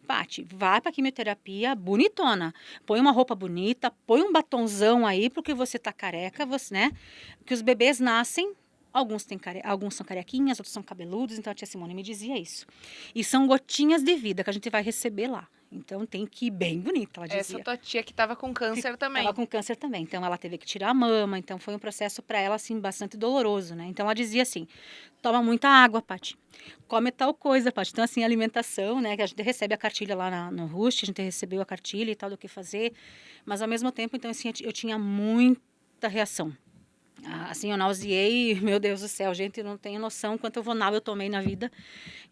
Paty, vai para quimioterapia bonitona, põe uma roupa bonita, põe um batonzão aí porque você tá careca, você, né? Que os bebês nascem, alguns são carequinhas, outros são cabeludos, então a tia Simone me dizia isso. E são gotinhas de vida que a gente vai receber lá. Então tem que ir bem bonita, ela dizia. Essa tua tia que estava com câncer também. Estava com câncer também, então ela teve que tirar a mama, então foi um processo para ela assim bastante doloroso, né? Então ela dizia assim: toma muita água, Paty. Come tal coisa, Paty. Então assim, alimentação, né, que a gente recebe a cartilha lá no Rust, a gente recebeu a cartilha e tal do que fazer, mas ao mesmo tempo, então assim, eu tinha muita reação. Assim, eu nauseei, meu Deus do céu, gente, eu não tenho noção quanto eu tomei na vida.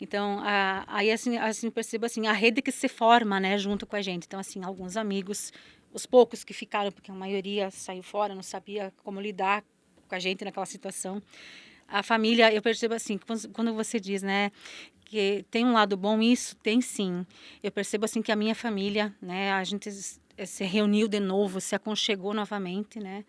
Então, aí assim percebo assim, a rede que se forma, né, junto com a gente. Então, assim, alguns amigos, os poucos que ficaram, porque a maioria saiu fora, não sabia como lidar com a gente naquela situação. A família, eu percebo assim, quando você diz, né, que tem um lado bom, isso tem sim. Eu percebo assim que a minha família, né, a gente se reuniu de novo, se aconchegou novamente, né.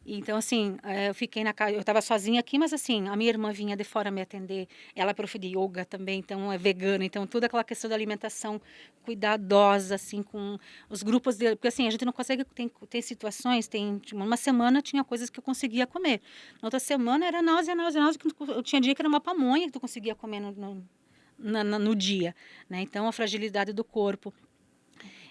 Então, assim, eu fiquei na casa, eu estava sozinha aqui, mas assim, a minha irmã vinha de fora me atender, ela é prof de yoga também, então é vegana, então toda aquela questão da alimentação cuidadosa, assim, com os grupos dele, porque assim, a gente não consegue, tem situações, tipo, uma semana tinha coisas que eu conseguia comer, na outra semana era náusea, eu tinha dia que era uma pamonha que tu conseguia comer no dia, né, então a fragilidade do corpo.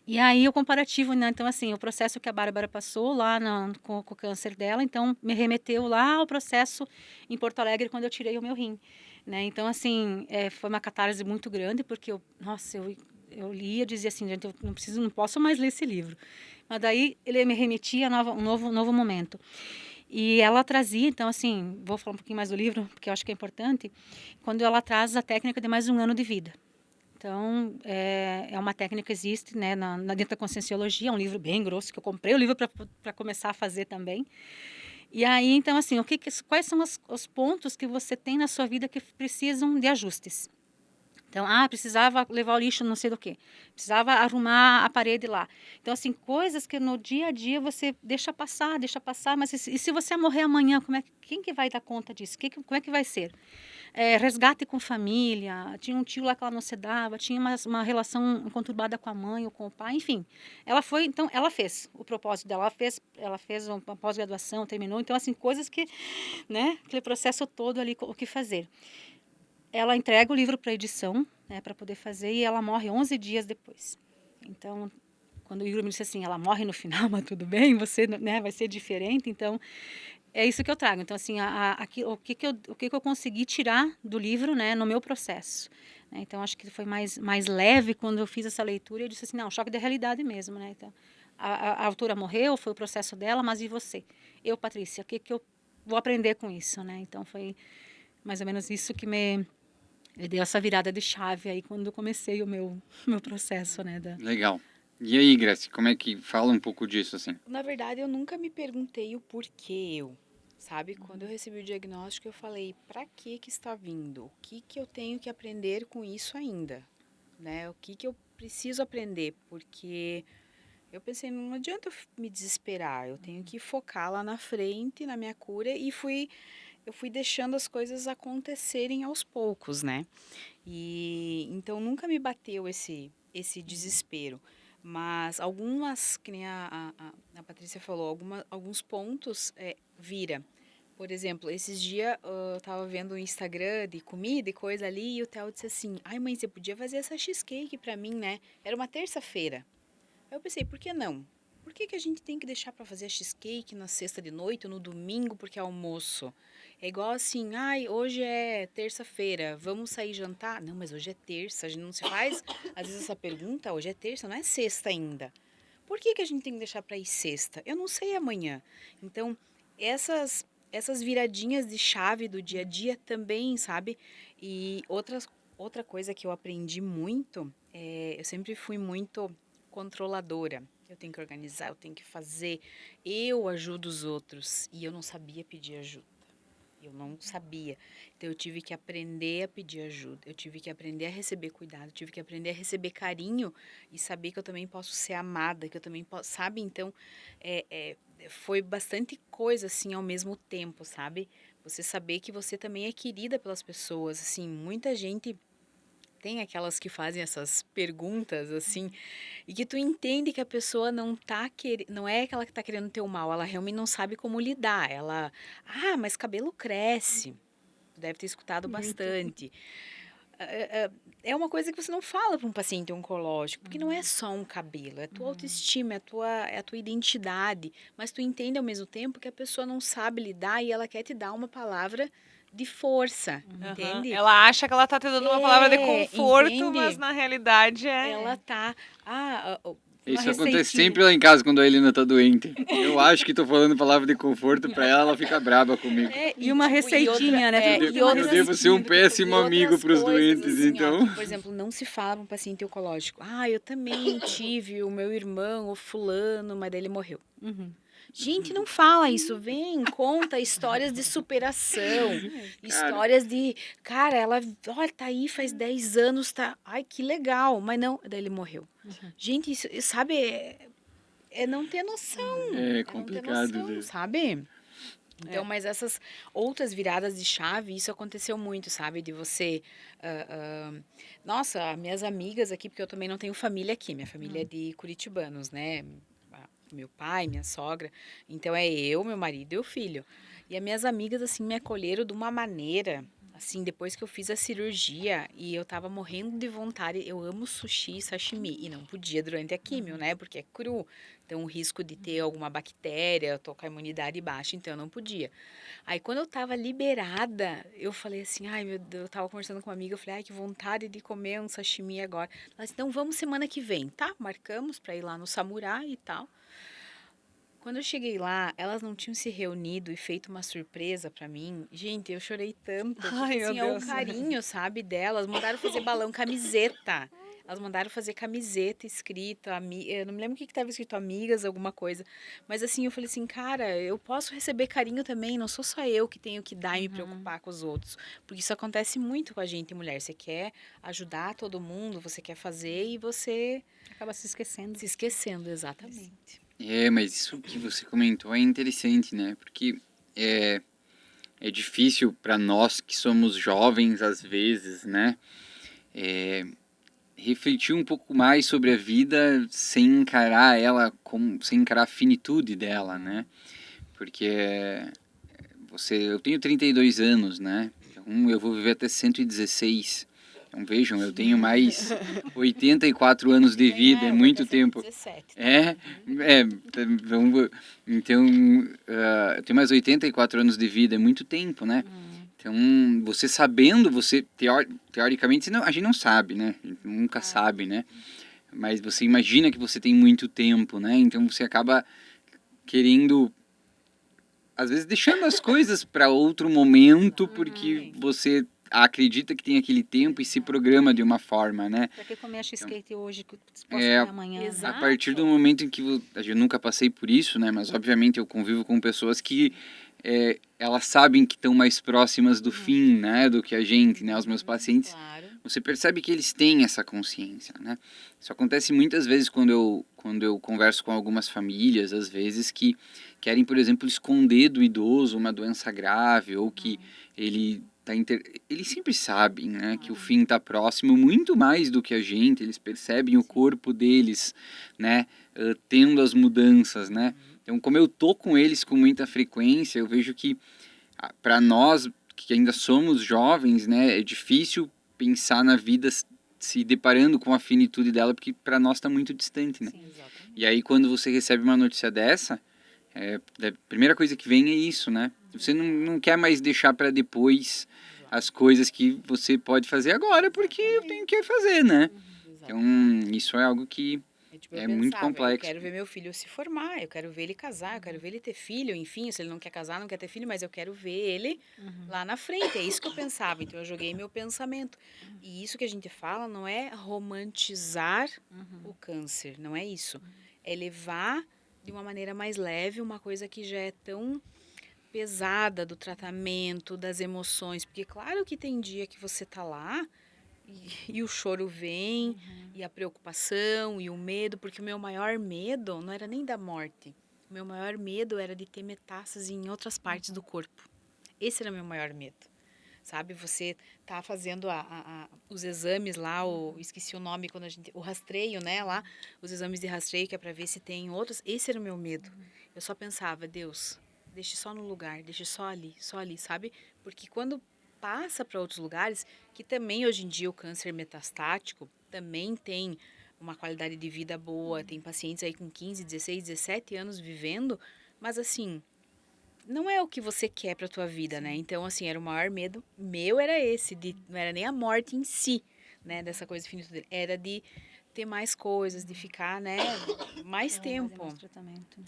E aí o comparativo, né? Então assim, o processo que a Bárbara passou lá com o câncer dela, então me remeteu lá ao processo em Porto Alegre quando eu tirei o meu rim, né? Então assim, foi uma catarse muito grande porque eu lia, dizia assim, gente, eu não posso mais ler esse livro. Mas daí ele me remetia a um novo momento. E ela trazia, então assim, vou falar um pouquinho mais do livro, porque eu acho que é importante, quando ela traz a técnica de mais um ano de vida. Então, é uma técnica que existe, né, dentro da Conscienciologia, é um livro bem grosso, que eu comprei o livro para começar a fazer também. E aí, então, assim, quais são os pontos que você tem na sua vida que precisam de ajustes? Então, precisava levar o lixo não sei do que, precisava arrumar a parede lá. Então, assim, coisas que no dia a dia você deixa passar, mas e se você morrer amanhã, quem que vai dar conta disso? Como é que vai ser? Resgate com família, tinha um tio lá que ela não se dava, tinha uma relação conturbada com a mãe ou com o pai, enfim. Então, ela fez o propósito dela, ela fez uma pós-graduação, terminou, então, assim, coisas que, né, aquele processo todo ali, o que fazer. Ela entrega o livro para edição, né, para poder fazer, e ela morre 11 dias depois. Então, quando o Igor me disse assim, ela morre no final, mas tudo bem, você, né, vai ser diferente, então é isso que eu trago. Então, assim, o que eu consegui tirar do livro, né, no meu processo. Né? Então, acho que foi mais leve quando eu fiz essa leitura. Eu disse assim, não, choque da realidade mesmo. Né? Então, a autora morreu, foi o processo dela, mas e você? Eu, Patrícia, o que eu vou aprender com isso? Né? Então, foi mais ou menos isso que me deu essa virada de chave aí quando eu comecei o meu processo. Né, Legal. E aí, Grace, como é que fala um pouco disso, assim? Na verdade, eu nunca me perguntei o porquê sabe? Quando eu recebi o diagnóstico, eu falei, para que está vindo? O que eu tenho que aprender com isso ainda? Né? O que eu preciso aprender? Porque eu pensei, não adianta eu me desesperar, eu tenho que focar lá na frente, na minha cura, e eu fui deixando as coisas acontecerem aos poucos, né? E então nunca me bateu esse desespero. Mas algumas, que nem a Patrícia falou, alguns pontos vira. Por exemplo, esses dias eu tava vendo o Instagram de comida e coisa ali, e o Theo disse assim, ai mãe, você podia fazer essa cheesecake pra mim, né? Era uma terça-feira. Aí eu pensei, por que não? Por que a gente tem que deixar para fazer a cheesecake na sexta de noite ou no domingo porque é almoço? É igual assim, ai, hoje é terça-feira, vamos sair jantar? Não, mas hoje é terça, a gente não se faz às vezes essa pergunta, hoje é terça, não é sexta ainda. Por que a gente tem que deixar para ir sexta? Eu não sei amanhã. Então, essas viradinhas de chave do dia a dia também, sabe? E outra coisa que eu aprendi muito, eu sempre fui muito controladora. Eu tenho que organizar, eu tenho que fazer. Eu ajudo os outros e eu não sabia pedir ajuda. Eu não sabia. Então eu tive que aprender a pedir ajuda. Eu tive que aprender a receber cuidado. Eu tive que aprender a receber carinho e saber que eu também posso ser amada, que eu também posso, sabe? Então foi bastante coisa assim ao mesmo tempo, sabe? Você saber que você também é querida pelas pessoas. Assim, muita gente tem aquelas que fazem essas perguntas, assim, e que tu entende que a pessoa não é aquela que tá querendo teu mal, ela realmente não sabe como lidar. Mas cabelo cresce. Tu deve ter escutado bastante. É uma coisa que você não fala para um paciente oncológico, porque não é só um cabelo, é a tua autoestima, é a tua identidade, mas tu entende ao mesmo tempo que a pessoa não sabe lidar e ela quer te dar uma palavra de força, entende? Ela acha que ela tá te dando uma palavra de conforto, entende? mas na realidade Ela tá. Isso acontece sempre lá em casa quando a Helena tá doente. Eu acho que tô falando palavra de conforto pra ela, ela fica braba comigo. E uma receitinha, né? Eu devo ser um péssimo amigo pros doentes, assim, então. Que, por exemplo, não se fala para um paciente oncológico. Eu também tive o meu irmão, o fulano, mas daí ele morreu. Gente, não fala isso. Vem, conta histórias de superação. Histórias de... Cara, ela... Olha, tá aí faz 10 anos, tá... Ai, que legal. Mas não... Daí ele morreu. Gente, isso, sabe... É não ter noção. É complicado, não ter noção, sabe? Então, mas essas outras viradas de chave, isso aconteceu muito, sabe? De você... Nossa, minhas amigas aqui, porque eu também não tenho família aqui. Minha família é de curitibanos, né? Meu pai, minha sogra. Então, é eu, meu marido e o filho. E as minhas amigas, assim, me acolheram de uma maneira Assim, depois que eu fiz a cirurgia e eu tava morrendo de vontade, eu amo sushi e sashimi. E não podia durante a químio, né? Porque é cru. Então, o risco de ter alguma bactéria, tô com a imunidade baixa, então eu não podia. Aí, quando eu tava liberada, eu falei assim, ai meu Deus, eu tava conversando com uma amiga, eu falei, ai que vontade de comer um sashimi agora. Ela disse, então vamos semana que vem, tá? Marcamos pra ir lá no Samurai e tal. Quando eu cheguei lá, elas não tinham se reunido e feito uma surpresa pra mim. Gente, eu chorei tanto. Porque, Ai, meu assim, é o Deus. carinho, sabe, delas. Mandaram fazer balão, camiseta. Elas mandaram fazer camiseta escrita, eu não me lembro o que estava escrito, amigas, alguma coisa. Mas assim, eu falei assim, cara, eu posso receber carinho também, não sou só eu que tenho que dar e me preocupar com os outros. Porque isso acontece muito com a gente, mulher. Você quer ajudar todo mundo, você quer fazer e você Acaba se esquecendo. se esquecendo, exatamente. Mas isso que você comentou é interessante, né? Porque é difícil para nós que somos jovens, às vezes, né? Refletir um pouco mais sobre a vida sem encarar ela sem encarar a finitude dela, né? Porque eu tenho 32 anos, né? Então eu vou viver até 116. Então vejam, eu tenho mais 84 anos de vida, é muito tempo. 17, tá? Então, eu tenho mais 84 anos de vida, é muito tempo, né? Então, você sabendo, teoricamente, a gente não sabe, né? A gente nunca sabe, né? Mas você imagina que você tem muito tempo, né? Então, você acaba querendo, às vezes, deixando as coisas para outro momento, porque você acredita que tem aquele tempo e se programa de uma forma, né? Pra que comer a cheesecake hoje que posso comer amanhã? Né? exato. A partir do momento em que eu nunca passei por isso, né? Mas obviamente eu convivo com pessoas que elas sabem que estão mais próximas do fim, né? Do que a gente, né? Os meus pacientes, Claro. você percebe que eles têm essa consciência, né? Isso acontece muitas vezes quando eu converso com algumas famílias, às vezes que querem, por exemplo, esconder do idoso uma doença grave ou que eles sempre sabem, né, que o fim está próximo, muito mais do que a gente. Eles percebem o corpo deles, né, tendo as mudanças, né. Então, como eu tô com eles com muita frequência, eu vejo que para nós que ainda somos jovens, né, é difícil pensar na vida se deparando com a finitude dela, porque para nós está muito distante, né. Sim, exatamente. E aí, quando você recebe uma notícia dessa, a primeira coisa que vem é isso, né? Você não quer mais deixar para depois as coisas que você pode fazer agora, porque eu tenho que fazer, né? Então, isso é algo que Tipo, é eu muito pensava, complexo. Eu quero ver meu filho se formar, eu quero ver ele casar, eu quero ver ele ter filho, enfim, se ele não quer casar, não quer ter filho, mas eu quero ver ele lá na frente. É isso que eu pensava, então eu joguei meu pensamento. E isso que a gente fala não é romantizar o câncer, não é isso. É levar de uma maneira mais leve uma coisa que já é tão pesada do tratamento, das emoções, porque claro que tem dia que você tá lá e o choro vem, e a preocupação, e o medo, porque o meu maior medo não era nem da morte. O meu maior medo era de ter metástases em outras partes do corpo. Esse era o meu maior medo. Sabe, você tá fazendo os exames lá, esqueci o nome, o rastreio, né, lá, os exames de rastreio, que é para ver se tem outros. Esse era o meu medo. Eu só pensava, Deus, deixe só no lugar, deixe só ali, sabe? Porque quando passa para outros lugares, que também hoje em dia o câncer metastático também tem uma qualidade de vida boa, tem pacientes aí com 15, 16, 17 anos vivendo, mas assim, não é o que você quer para tua vida, né? Então, assim, era o maior medo meu era esse, não era nem a morte em si, né, dessa coisa finita dele, era de ter mais coisas, de ficar, né, mais tempo. Mais tratamento.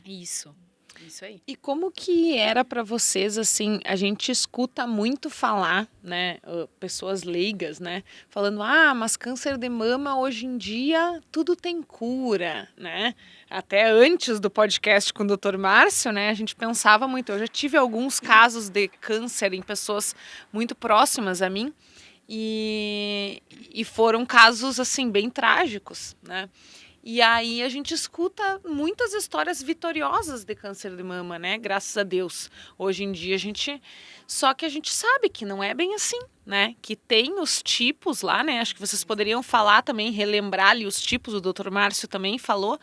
Isso aí. E como que era para vocês, assim, a gente escuta muito falar, né, pessoas leigas, né, falando, mas câncer de mama hoje em dia tudo tem cura, né? Até antes do podcast com o Dr. Márcio, né, a gente pensava muito. Eu já tive alguns casos de câncer em pessoas muito próximas a mim e foram casos, assim, bem trágicos, né? E aí a gente escuta muitas histórias vitoriosas de câncer de mama, né? Graças a Deus. Hoje em dia só que a gente sabe que não é bem assim, né? Que tem os tipos lá, né? Acho que vocês poderiam falar também, relembrar ali os tipos, o Dr. Márcio também falou,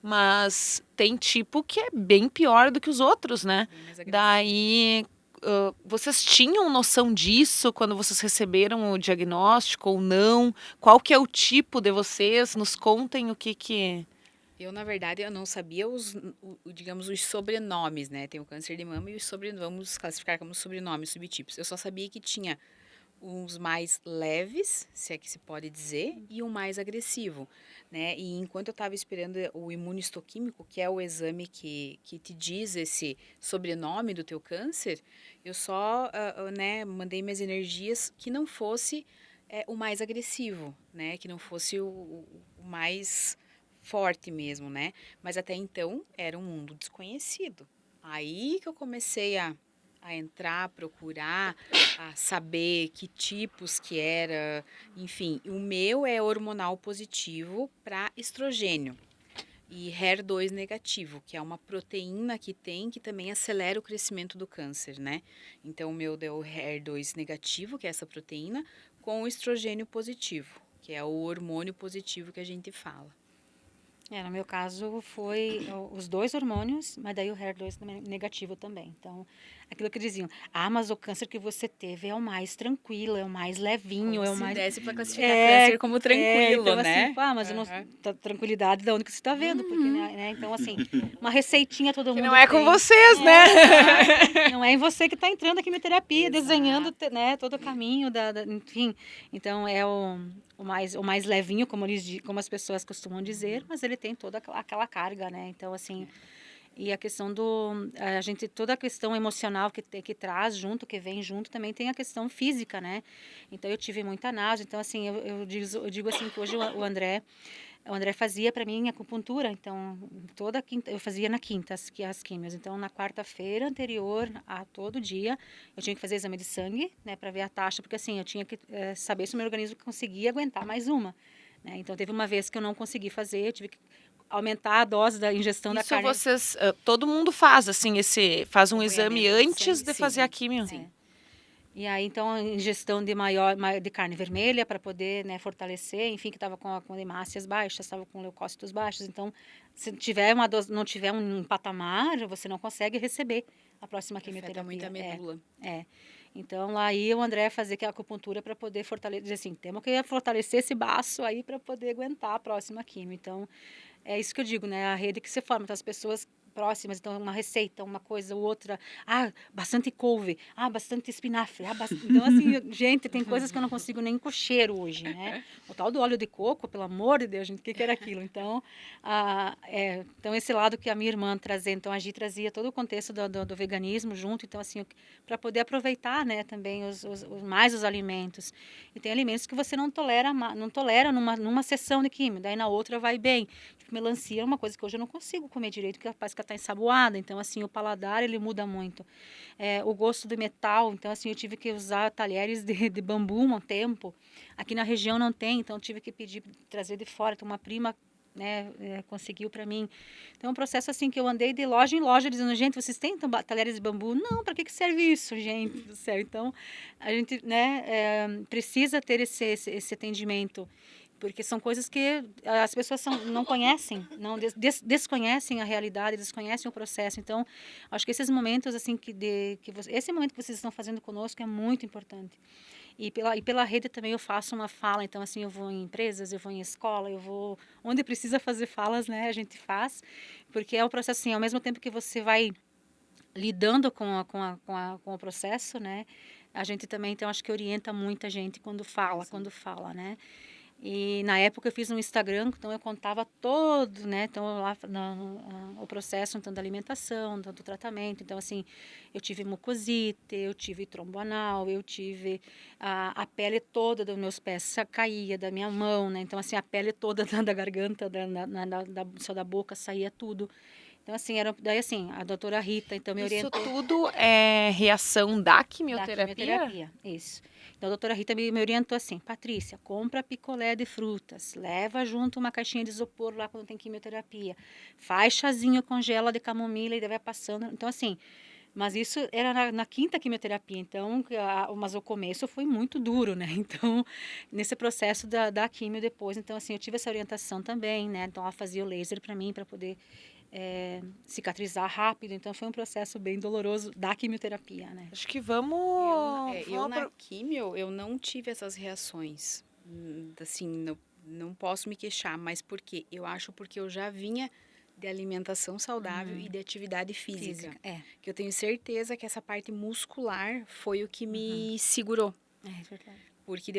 mas tem tipo que é bem pior do que os outros, né? Bem mais agressivo. Daí, vocês tinham noção disso quando vocês receberam o diagnóstico ou não? Qual que é o tipo de vocês? Nos contem o que... Eu, na verdade, eu não sabia digamos, os sobrenomes, né? Tem o câncer de mama e os sobrenomes, vamos classificar como sobrenomes, subtipos. Eu só sabia que tinha uns mais leves, se é que se pode dizer, e um mais agressivo, né? E enquanto eu estava esperando o imunistoquímico, que é o exame que te diz esse sobrenome do teu câncer, eu só, né, mandei minhas energias que não fosse o mais agressivo, né? Que não fosse o mais forte mesmo, né? Mas até então era um mundo desconhecido. Aí que eu comecei a entrar, a procurar, a saber que tipos que era, enfim. O meu é hormonal positivo para estrogênio e HER2 negativo, que é uma proteína que tem que também acelera o crescimento do câncer, né? Então o meu deu HER2 negativo, que é essa proteína, com o estrogênio positivo, que é o hormônio positivo que a gente fala. No meu caso foi os 2 hormônios, mas daí o HER2 negativo também. Então, aquilo que diziam, mas o câncer que você teve é o mais tranquilo, é o mais levinho, Como é o se mais... desse para classificar câncer como tranquilo, então, né? assim, mas eu não, tranquilidade de onde que você está vendo, porque, né? Então, assim, uma receitinha todo Que mundo não é com tem. vocês, né? Não é em você que está entrando a quimioterapia, Exato. desenhando, né, todo o caminho, enfim. Então, é o mais levinho, como as pessoas costumam dizer, mas ele tem toda aquela carga, né? Então, assim, e a questão toda a questão emocional que traz junto, que vem junto, também tem a questão física, né? Então, eu tive muita náusea, então, assim, eu digo assim, que hoje o André fazia para mim acupuntura, então toda quinta, eu fazia na quinta as químios, então na quarta-feira anterior a todo dia eu tinha que fazer exame de sangue, né, para ver a taxa, porque assim eu tinha que saber se o meu organismo conseguia aguentar mais uma, né? Então teve uma vez que eu não consegui fazer, eu tive que aumentar a dose da ingestão da Isso carne. vocês, todo mundo faz, assim, faz um exame Acompanhamento de antes sangue, de fazer a sim. químio. Sim. E aí, então, a ingestão de carne vermelha para poder, né, fortalecer, enfim, que estava com hemácias baixas, estava com leucócitos baixos. Então, se tiver uma dose, não tiver um patamar, você não consegue receber a próxima quimioterapia. Afeta muito a medula. Então, aí o André fazia que a acupuntura para poder fortalecer, dizer assim, temos que fortalecer esse baço aí para poder aguentar a próxima quimio. Então, é isso que eu digo, né? A rede que se forma, então as pessoas próximas, então uma receita, uma coisa ou outra, bastante couve, bastante espinafre, então assim, gente, tem coisas que eu não consigo nem com cheiro hoje, né? O tal do óleo de coco, pelo amor de Deus, gente, o que era aquilo? Então, então esse lado que a minha irmã trazia, então a Gi trazia todo o contexto do veganismo junto, então assim, para poder aproveitar, né, também mais os alimentos. E tem alimentos que você não tolera numa sessão de químio, daí na outra vai bem. Tipo, melancia é uma coisa que hoje eu não consigo comer direito, porque parece que ela está ensaboada. Então, assim, o paladar, ele muda muito. O gosto do metal, então, assim, eu tive que usar talheres de bambu um tempo. Aqui na região não tem, então eu tive que trazer de fora. Então, uma prima, né, conseguiu para mim. Então, é um processo, assim, que eu andei de loja em loja dizendo, gente, vocês têm talheres de bambu? Não, para que serve isso, gente do céu? Então, a gente, né, precisa ter esse atendimento, porque são coisas que as pessoas não conhecem, não desconhecem a realidade, desconhecem o processo. Então, acho que esses momentos assim esse momento que vocês estão fazendo conosco é muito importante. E pela rede também eu faço uma fala, então assim, eu vou em empresas, eu vou em escola, eu vou onde precisa fazer falas, né, a gente faz, porque é um processo assim, ao mesmo tempo que você vai lidando com o processo, né, a gente também, então, acho que orienta muita gente quando fala, né. E na época eu fiz um Instagram, então eu contava todo, né? Então lá o processo tanto da alimentação, tanto do tratamento. Então assim, eu tive mucosite, eu tive trombo anal, eu tive a pele toda dos meus pés caía da minha mão, né? Então assim, a pele toda da garganta, só da boca saía tudo. Então assim, daí assim, a doutora Rita então me orientou. Isso tudo é reação da quimioterapia? Da quimioterapia, isso. Então, a doutora Rita me orientou assim, Patrícia, compra picolé de frutas, leva junto uma caixinha de isopor lá quando tem quimioterapia, faz chazinho, congela de camomila e vai passando. Então, assim, mas isso era na quinta quimioterapia, então, mas o começo foi muito duro, né? Então, nesse processo da quimio depois, então, assim, eu tive essa orientação também, né? Então, ela fazia o laser para mim, para poder cicatrizar rápido. Então, foi um processo bem doloroso da quimioterapia, né? Acho que vamos. Eu na químio, eu não tive essas reações. Assim, não posso me queixar, mas por quê? Eu acho porque eu já vinha de alimentação saudável e de atividade física. Que eu tenho certeza que essa parte muscular foi o que me segurou. É verdade. Porque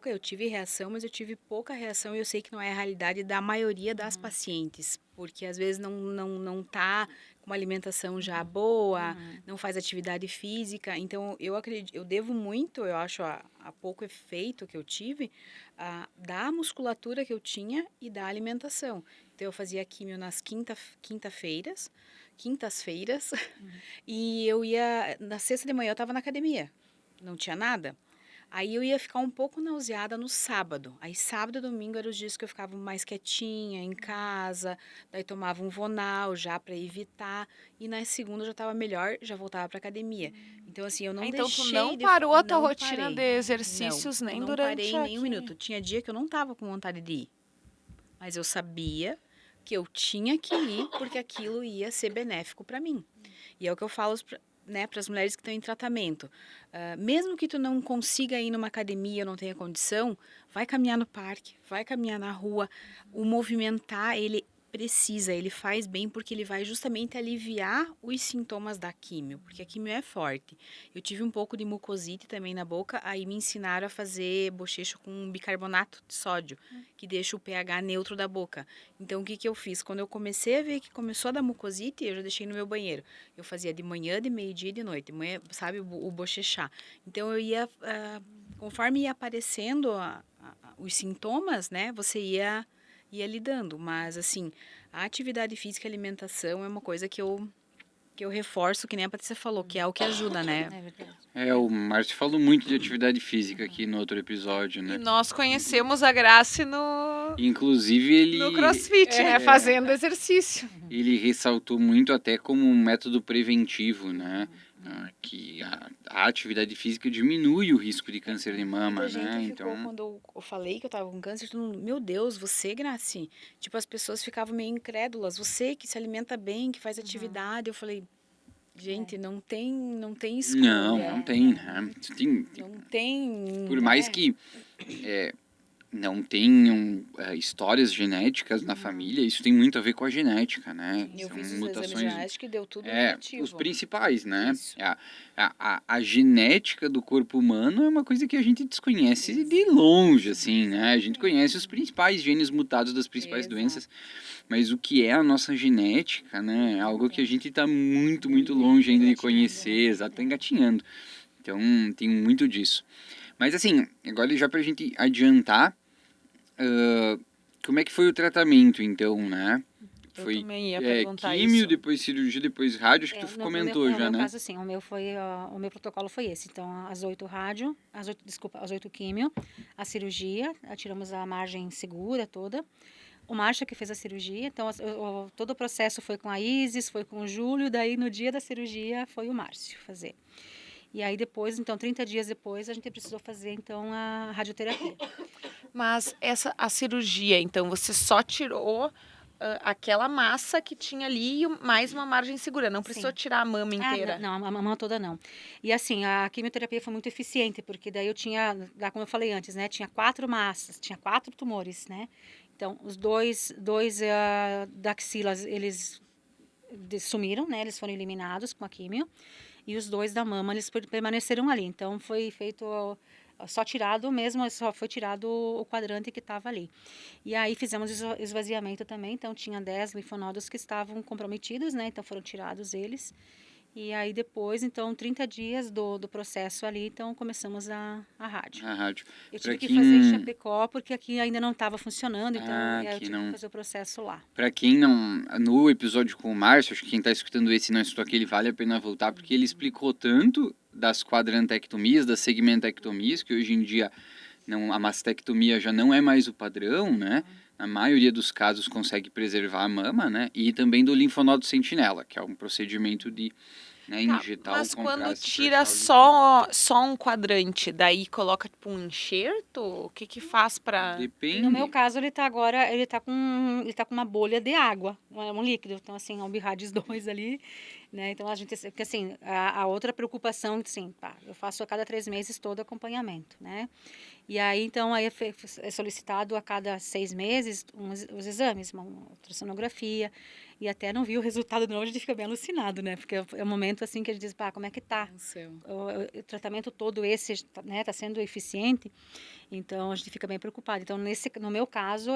eu tive reação, mas eu tive pouca reação e eu sei que não é a realidade da maioria das pacientes. Porque às vezes não tá com uma alimentação já boa, não faz atividade física. Então, eu acredito, eu devo muito, eu acho, a pouco efeito que eu tive, da musculatura que eu tinha e da alimentação. Então, eu fazia químio nas quintas-feiras, e eu ia, na sexta de manhã eu estava na academia, não tinha nada. Aí eu ia ficar um pouco nauseada no sábado. Aí sábado e domingo eram os dias que eu ficava mais quietinha em casa, daí tomava um Vonal já para evitar, e na segunda eu já estava melhor, já voltava para academia. Então assim, eu não Então, deixei tu não de parou a tua não rotina parei. de exercícios Não, nem não durante parei a nem um quimio. minuto. Tinha dia que eu não tava com vontade de ir, mas eu sabia que eu tinha que ir porque aquilo ia ser benéfico para mim. E é o que eu falo para as mulheres que estão em tratamento. Mesmo que tu não consiga ir numa academia ou não tenha condição, vai caminhar no parque, vai caminhar na rua. O movimentar, ele faz bem porque ele vai justamente aliviar os sintomas da químio, porque a químio é forte. Eu tive um pouco de mucosite também na boca, aí me ensinaram a fazer bochecho com bicarbonato de sódio, que deixa o pH neutro da boca. Então, o que que eu fiz? Quando eu comecei a ver que começou a dar mucosite, eu já deixei no meu banheiro. Eu fazia de manhã, de meio-dia e de noite. De manhã, sabe, o bochechar. Então, eu ia, conforme ia aparecendo os sintomas, né, você ia lidando. Mas, assim, a atividade física e alimentação é uma coisa que eu reforço, que nem a Patrícia falou, que é o que ajuda, né? É verdade. O Márcio falou muito de atividade física aqui no outro episódio, E né? nós conhecemos a Grace no Inclusive, no CrossFit, né? Fazendo exercício. ele ressaltou muito até como um método preventivo, né? Que a atividade física diminui o risco de câncer de mama, Muita né? gente ficou, quando eu falei que eu tava com câncer, todo mundo, meu Deus, você, Graci? Tipo, as pessoas ficavam meio incrédulas. Você que se alimenta bem, que faz atividade. Eu falei, gente, não tem escolha. Não tem, né? Não tem, Por mais né? que não tenham histórias genéticas na família, isso tem muito a ver com a genética, né? Eu São fiz os exames mutações. genéticos que deu tudo negativo. Os principais, né? Isso. A genética do corpo humano é uma coisa que a gente desconhece de longe, assim, né? A gente conhece os principais genes mutados das principais Exato. doenças, mas o que é a nossa genética, né? É algo que a gente está muito, muito longe ainda de conhecer, exato, tá engatinhando. Então, tem muito disso. Mas, assim, agora já pra gente adiantar, como é que foi o tratamento, então, né? Eu Foi também ia perguntar químio, isso. depois cirurgia, depois rádio, acho que tu comentou no já, meu né? caso, sim. O meu protocolo foi esse. Então, as 8 rádio, as 8 químio, a cirurgia, tiramos a margem segura toda. O Márcio que fez a cirurgia, então todo o processo foi com a Isis, foi com o Júlio, daí no dia da cirurgia foi o Márcio fazer. E aí depois, então, 30 dias depois, a gente precisou fazer, então, a radioterapia. Mas a cirurgia, então, você só tirou aquela massa que tinha ali e mais uma margem segura. Não precisou Sim. tirar a mama inteira. Não, a mama toda não. E assim, a quimioterapia foi muito eficiente, porque daí eu tinha, como eu falei antes, né? Tinha 4 massas, tinha 4 tumores, né? Então, os dois da axila, eles sumiram, né? Eles foram eliminados com a quimio. E os 2 da mama, eles permaneceram ali. Então, foi feito só tirado mesmo, só foi tirado o quadrante que estava ali. E aí fizemos esvaziamento também, então tinha 10 linfonodos que estavam comprometidos, né? Então foram tirados eles. E aí depois, então, 30 dias do processo ali, então começamos a rádio. A rádio. Eu Pra tive que quem- fazer em Chapecó, porque aqui ainda não estava funcionando, então eu aqui tive não. que fazer o processo lá. Pra quem não. No episódio com o Márcio, acho que quem tá escutando esse e não escutou aquele, vale a pena voltar, porque ele explicou tanto das quadrantectomias, das segmentectomias, que hoje em dia a mastectomia já não é mais o padrão, né? Na maioria dos casos consegue preservar a mama, né? E também do linfonodo sentinela, que é um procedimento de né? Injetar Mas o quando contraste tira pra achar só um quadrante, daí coloca tipo um enxerto? O que que faz pra... No meu Depende. caso, ele tá com uma bolha de água, não é um líquido. Então, assim, é um Birrades 2 ali, né? Então, a gente, porque assim, a outra preocupação, assim, pá, eu faço a cada 3 meses todo acompanhamento, né? E aí, então, aí é solicitado a cada 6 meses os exames, uma ultrassonografia, e até não vi o resultado não, a gente fica bem alucinado, né? Porque é o momento, assim, que a gente diz, pá, como é que tá? Atenção. O tratamento todo esse, né, tá sendo eficiente? Então a gente fica bem preocupado. Então no meu caso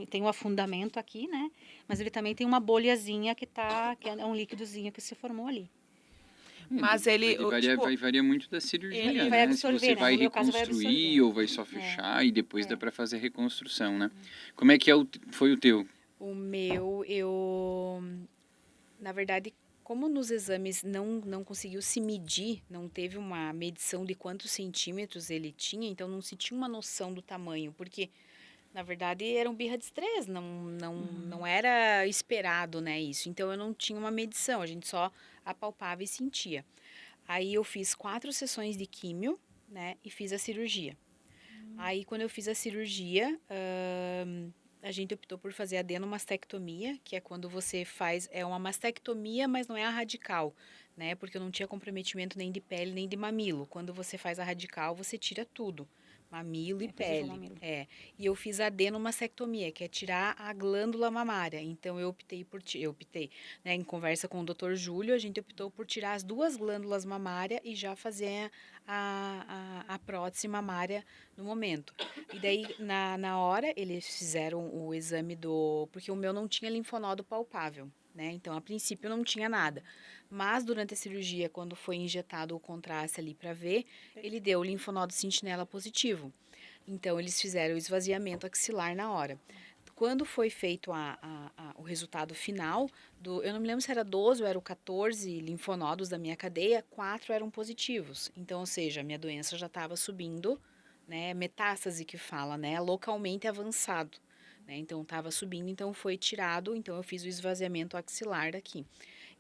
tem um afundamento aqui, né? Mas ele também tem uma bolhazinha que é um líquidozinho que se formou ali. Mas ele, tipo, Vai variar muito da cirurgia, ele vai né? Se absorver, você né? vai No meu caso vai reconstruir absorver. ou vai só É, fechar e depois é. dá para fazer a reconstrução, né? Como é que foi o teu? O meu, na verdade, como nos exames não conseguiu se medir, não teve uma medição de quantos centímetros ele tinha, então não se tinha uma noção do tamanho, porque na verdade era um Birrades 3, não era esperado, né, isso. Então eu não tinha uma medição, a gente só apalpava e sentia. Aí eu fiz 4 sessões de químio, né, e fiz a cirurgia. Aí quando eu fiz a cirurgia, a gente optou por fazer adenomastectomia, que é quando você faz, é uma mastectomia, mas não é a radical, né? Porque eu não tinha comprometimento nem de pele nem de mamilo. Quando você faz a radical, você tira tudo, mamilo e Inclusive o pele. mamilo. É. E eu fiz a adenomastectomia, que é tirar a glândula mamária. Então eu optei, né, em conversa com o Dr. Júlio, a gente optou por tirar as 2 glândulas mamárias e já fazer a prótese mamária no momento. E daí, na hora, eles fizeram o exame porque o meu não tinha linfonodo palpável, né? Então, a princípio, não tinha nada. Mas, durante a cirurgia, quando foi injetado o contraste ali para ver, ele deu linfonodo sentinela positivo. Então, eles fizeram o esvaziamento axilar na hora. Quando foi feito o resultado final, eu não me lembro se era 12 ou era 14 linfonodos da minha cadeia, 4 eram positivos. Então, ou seja, a minha doença já estava subindo, né, metástase que fala, né, localmente avançado, né, então estava subindo, então foi tirado, então eu fiz o esvaziamento axilar daqui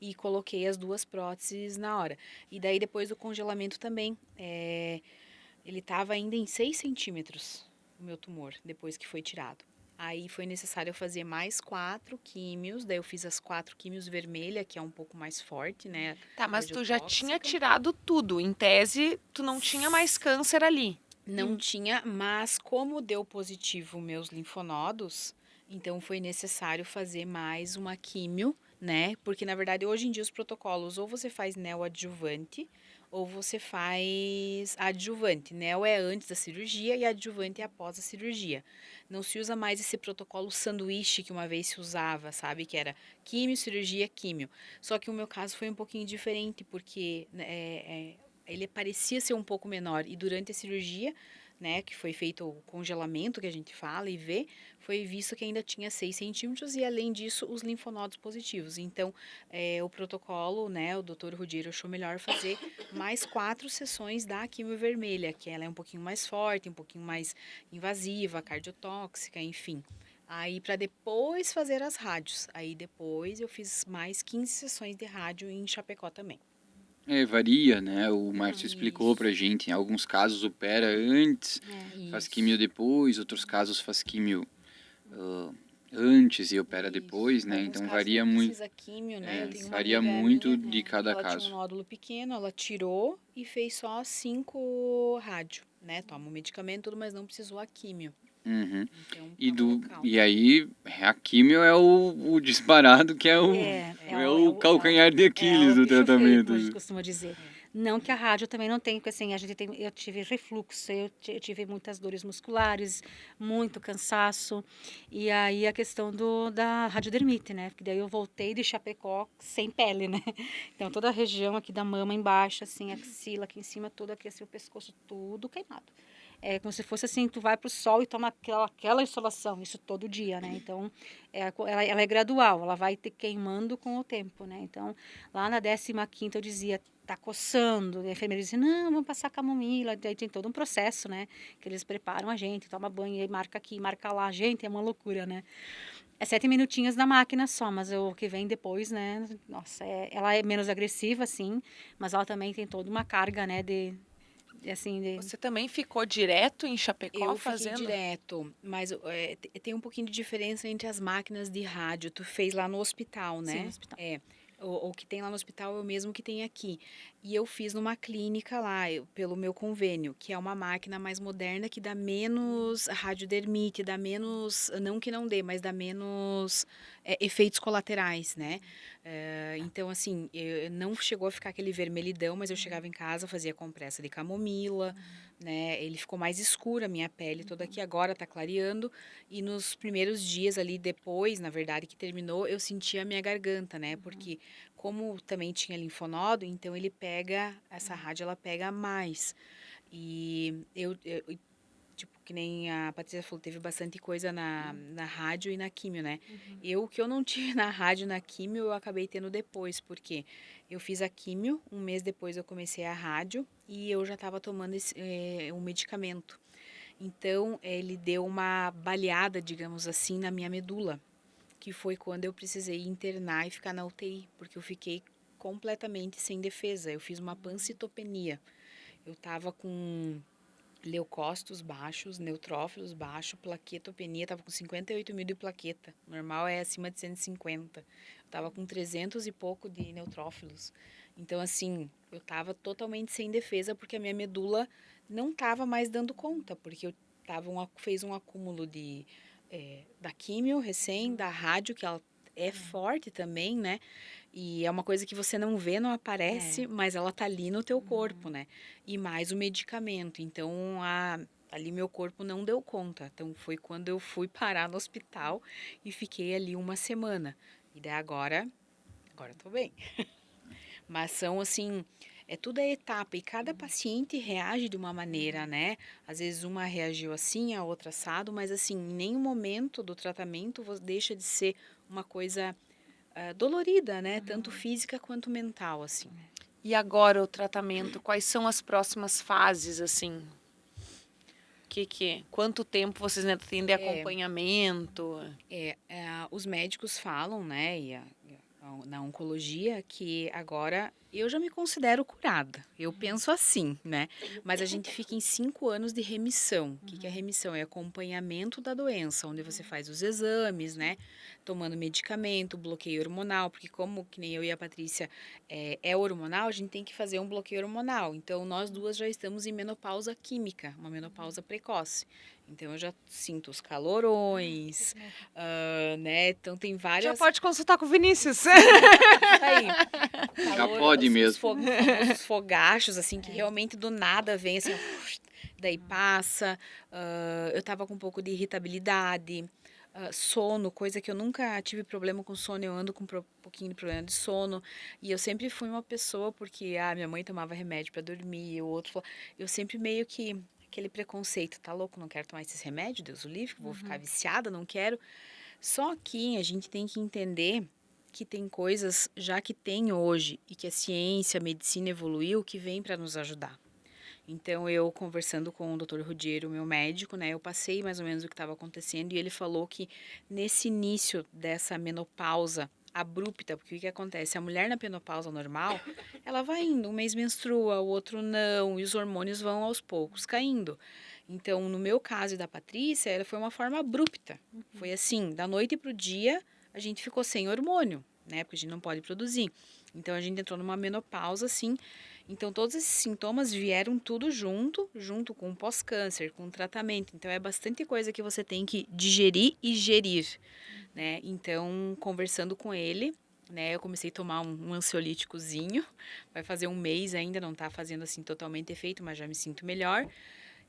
e coloquei as 2 próteses na hora. E daí depois do congelamento também, ele estava ainda em 6 centímetros, o meu tumor, depois que foi tirado. Aí foi necessário eu fazer mais 4 químios, daí eu fiz as 4 químios vermelha, que é um pouco mais forte, né, Tá, mas tu já tinha cardiotóxica. tirado tudo. Em tese, tu não tinha mais câncer ali. Não tinha, mas como deu positivo meus linfonodos, então foi necessário fazer mais uma químio, né? Porque na verdade hoje em dia os protocolos ou você faz neoadjuvante ou você faz adjuvante. Neo é antes da cirurgia e adjuvante é após a cirurgia. Não se usa mais esse protocolo sanduíche que uma vez se usava, sabe? Que era químio, cirurgia, químio. Só que o meu caso foi um pouquinho diferente, porque ele parecia ser um pouco menor. E durante a cirurgia, né, que foi feito o congelamento que a gente fala e vê, foi visto que ainda tinha 6 centímetros e, além disso, os linfonodos positivos. Então, o protocolo, né, o Dr. Rudiero achou melhor fazer mais 4 sessões da quimio vermelha, que ela é um pouquinho mais forte, um pouquinho mais invasiva, cardiotóxica, enfim. Aí, para depois fazer as rádios. Aí, depois, eu fiz mais 15 sessões de rádio em Chapecó também. Varia, né? O Márcio explicou Isso. pra gente. Em alguns casos opera antes, faz Isso. químio depois, outros casos faz químio antes e opera depois, né? Alguns Então casos varia nem muito. precisa químio, né? Eu tenho uma Varia amiga muito minha de que cada ela tinha um caso. nódulo pequeno, ela tirou e fez só 5 rádio, né? Toma o medicamento, tudo, mas não precisou a químio. Uhum. Então, tá no local. E aí, a químio é o disparado, que é o calcanhar de Aquiles o do bicho feio, como a tratamento. gente costuma dizer. Não que a rádio também não tem, porque assim, eu tive refluxo, eu tive muitas dores musculares, muito cansaço, e aí a questão da radiodermite, né? Porque daí eu voltei de Chapecó sem pele, né? Então toda a região aqui da mama embaixo, assim, axila aqui em cima, tudo aqui, assim, o pescoço, tudo queimado. É como se fosse assim, tu vai pro sol e toma aquela insolação, isso todo dia, né? Então, ela é gradual, ela vai te queimando com o tempo, né? Então, lá na 15ª eu dizia, tá coçando. E a enfermeira disse, não, vamos passar camomila. Daí tem todo um processo, né? Que eles preparam a gente, toma banho, e aí marca aqui, marca lá. Gente, é uma loucura, né? É 7 minutinhos na máquina só, mas o que vem depois, né? Nossa, ela é menos agressiva, sim, mas ela também tem toda uma carga, né? Assim, Você também ficou direto em Chapecó Eu fiquei fazendo? direto, mas tem um pouquinho de diferença entre as máquinas de rádio. Tu fez lá no hospital, né? Sim, no hospital. O que tem lá no hospital é o mesmo que tem aqui. E eu fiz numa clínica lá, pelo meu convênio, que é uma máquina mais moderna que dá menos radiodermite, dá menos, não que não dê, mas dá menos efeitos colaterais, né? Então, assim, não chegou a ficar aquele vermelhidão, mas eu chegava em casa, fazia compressa de camomila, né? Ele ficou mais escuro, a minha pele toda aqui, agora tá clareando. E nos primeiros dias ali, depois, na verdade, que terminou, eu sentia a minha garganta, né? Porque como também tinha linfonodo, então ele pega, essa rádio ela pega mais. E tipo, que nem a Patrícia falou, teve bastante coisa na rádio e na químio, né? O que eu não tive na rádio e na químio, eu acabei tendo depois, porque eu fiz a químio, um mês depois eu comecei a rádio e eu já estava tomando um medicamento. Então, ele deu uma baleada, digamos assim, na minha medula, que foi quando eu precisei internar e ficar na UTI, porque eu fiquei completamente sem defesa. Eu fiz uma pancitopenia. Eu estava com leucócitos baixos, neutrófilos baixos, plaquetopenia, estava com 58 mil de plaqueta. Normal é acima de 150. Eu estava com 300 e pouco de neutrófilos. Então, assim, eu estava totalmente sem defesa porque a minha medula não estava mais dando conta, porque eu fez um acúmulo da químio recém, da rádio, que ela é forte também, né? E é uma coisa que você não vê, não aparece, mas ela tá ali no teu corpo, né? E mais o medicamento. Então, ali meu corpo não deu conta. Então, foi quando eu fui parar no hospital e fiquei ali uma semana. E daí agora eu tô bem. Mas são assim, tudo é etapa e cada paciente reage de uma maneira, né? Às vezes uma reagiu assim, a outra assado, mas assim, em nenhum momento do tratamento deixa de ser uma coisa dolorida, né? Tanto física quanto mental, assim. E agora o tratamento, quais são as próximas fases, assim? Quanto tempo vocês ainda têm de acompanhamento? Os médicos falam, né, na oncologia, que agora eu já me considero curada. Eu penso assim, né? Mas a gente fica em 5 anos de remissão. O que é remissão? É acompanhamento da doença, onde você faz os exames, né? Tomando medicamento, bloqueio hormonal, porque como que nem eu e a Patrícia é hormonal, a gente tem que fazer um bloqueio hormonal. Então, nós duas já estamos em menopausa química, uma menopausa precoce. Então, eu já sinto os calorões, né? Então, tem várias... Já pode consultar com o Vinícius. Aí, Já pode mesmo. Os fogachos, assim, que realmente do nada vem, assim, daí passa. Eu tava com um pouco de irritabilidade, sono, coisa que eu nunca tive problema com sono, eu ando com um pouquinho de problema de sono. E eu sempre fui uma pessoa, porque minha mãe tomava remédio para dormir, o outro falou, eu sempre meio que aquele preconceito, tá louco, não quero tomar esses remédios, Deus o livre, vou ficar viciada, não quero. Só que a gente tem que entender que tem coisas já que tem hoje e que a ciência, a medicina evoluiu, que vem para nos ajudar. Então, eu conversando com o Dr. Rudiero, meu médico, né, eu passei mais ou menos o que estava acontecendo e ele falou que nesse início dessa menopausa abrupta, porque o que acontece? A mulher na menopausa normal, ela vai indo, um mês menstrua, o outro não, e os hormônios vão aos poucos caindo. Então, no meu caso e da Patrícia, ela foi uma forma abrupta. Foi assim, da noite para o dia, a gente ficou sem hormônio, né? Porque a gente não pode produzir. Então, a gente entrou numa menopausa, assim. Então, todos esses sintomas vieram tudo junto com o pós-câncer, com o tratamento. Então, é bastante coisa que você tem que digerir e gerir, né? Então, conversando com ele, né? Eu comecei a tomar um ansiolíticozinho. Vai fazer um mês ainda, não tá fazendo, assim, totalmente efeito, mas já me sinto melhor.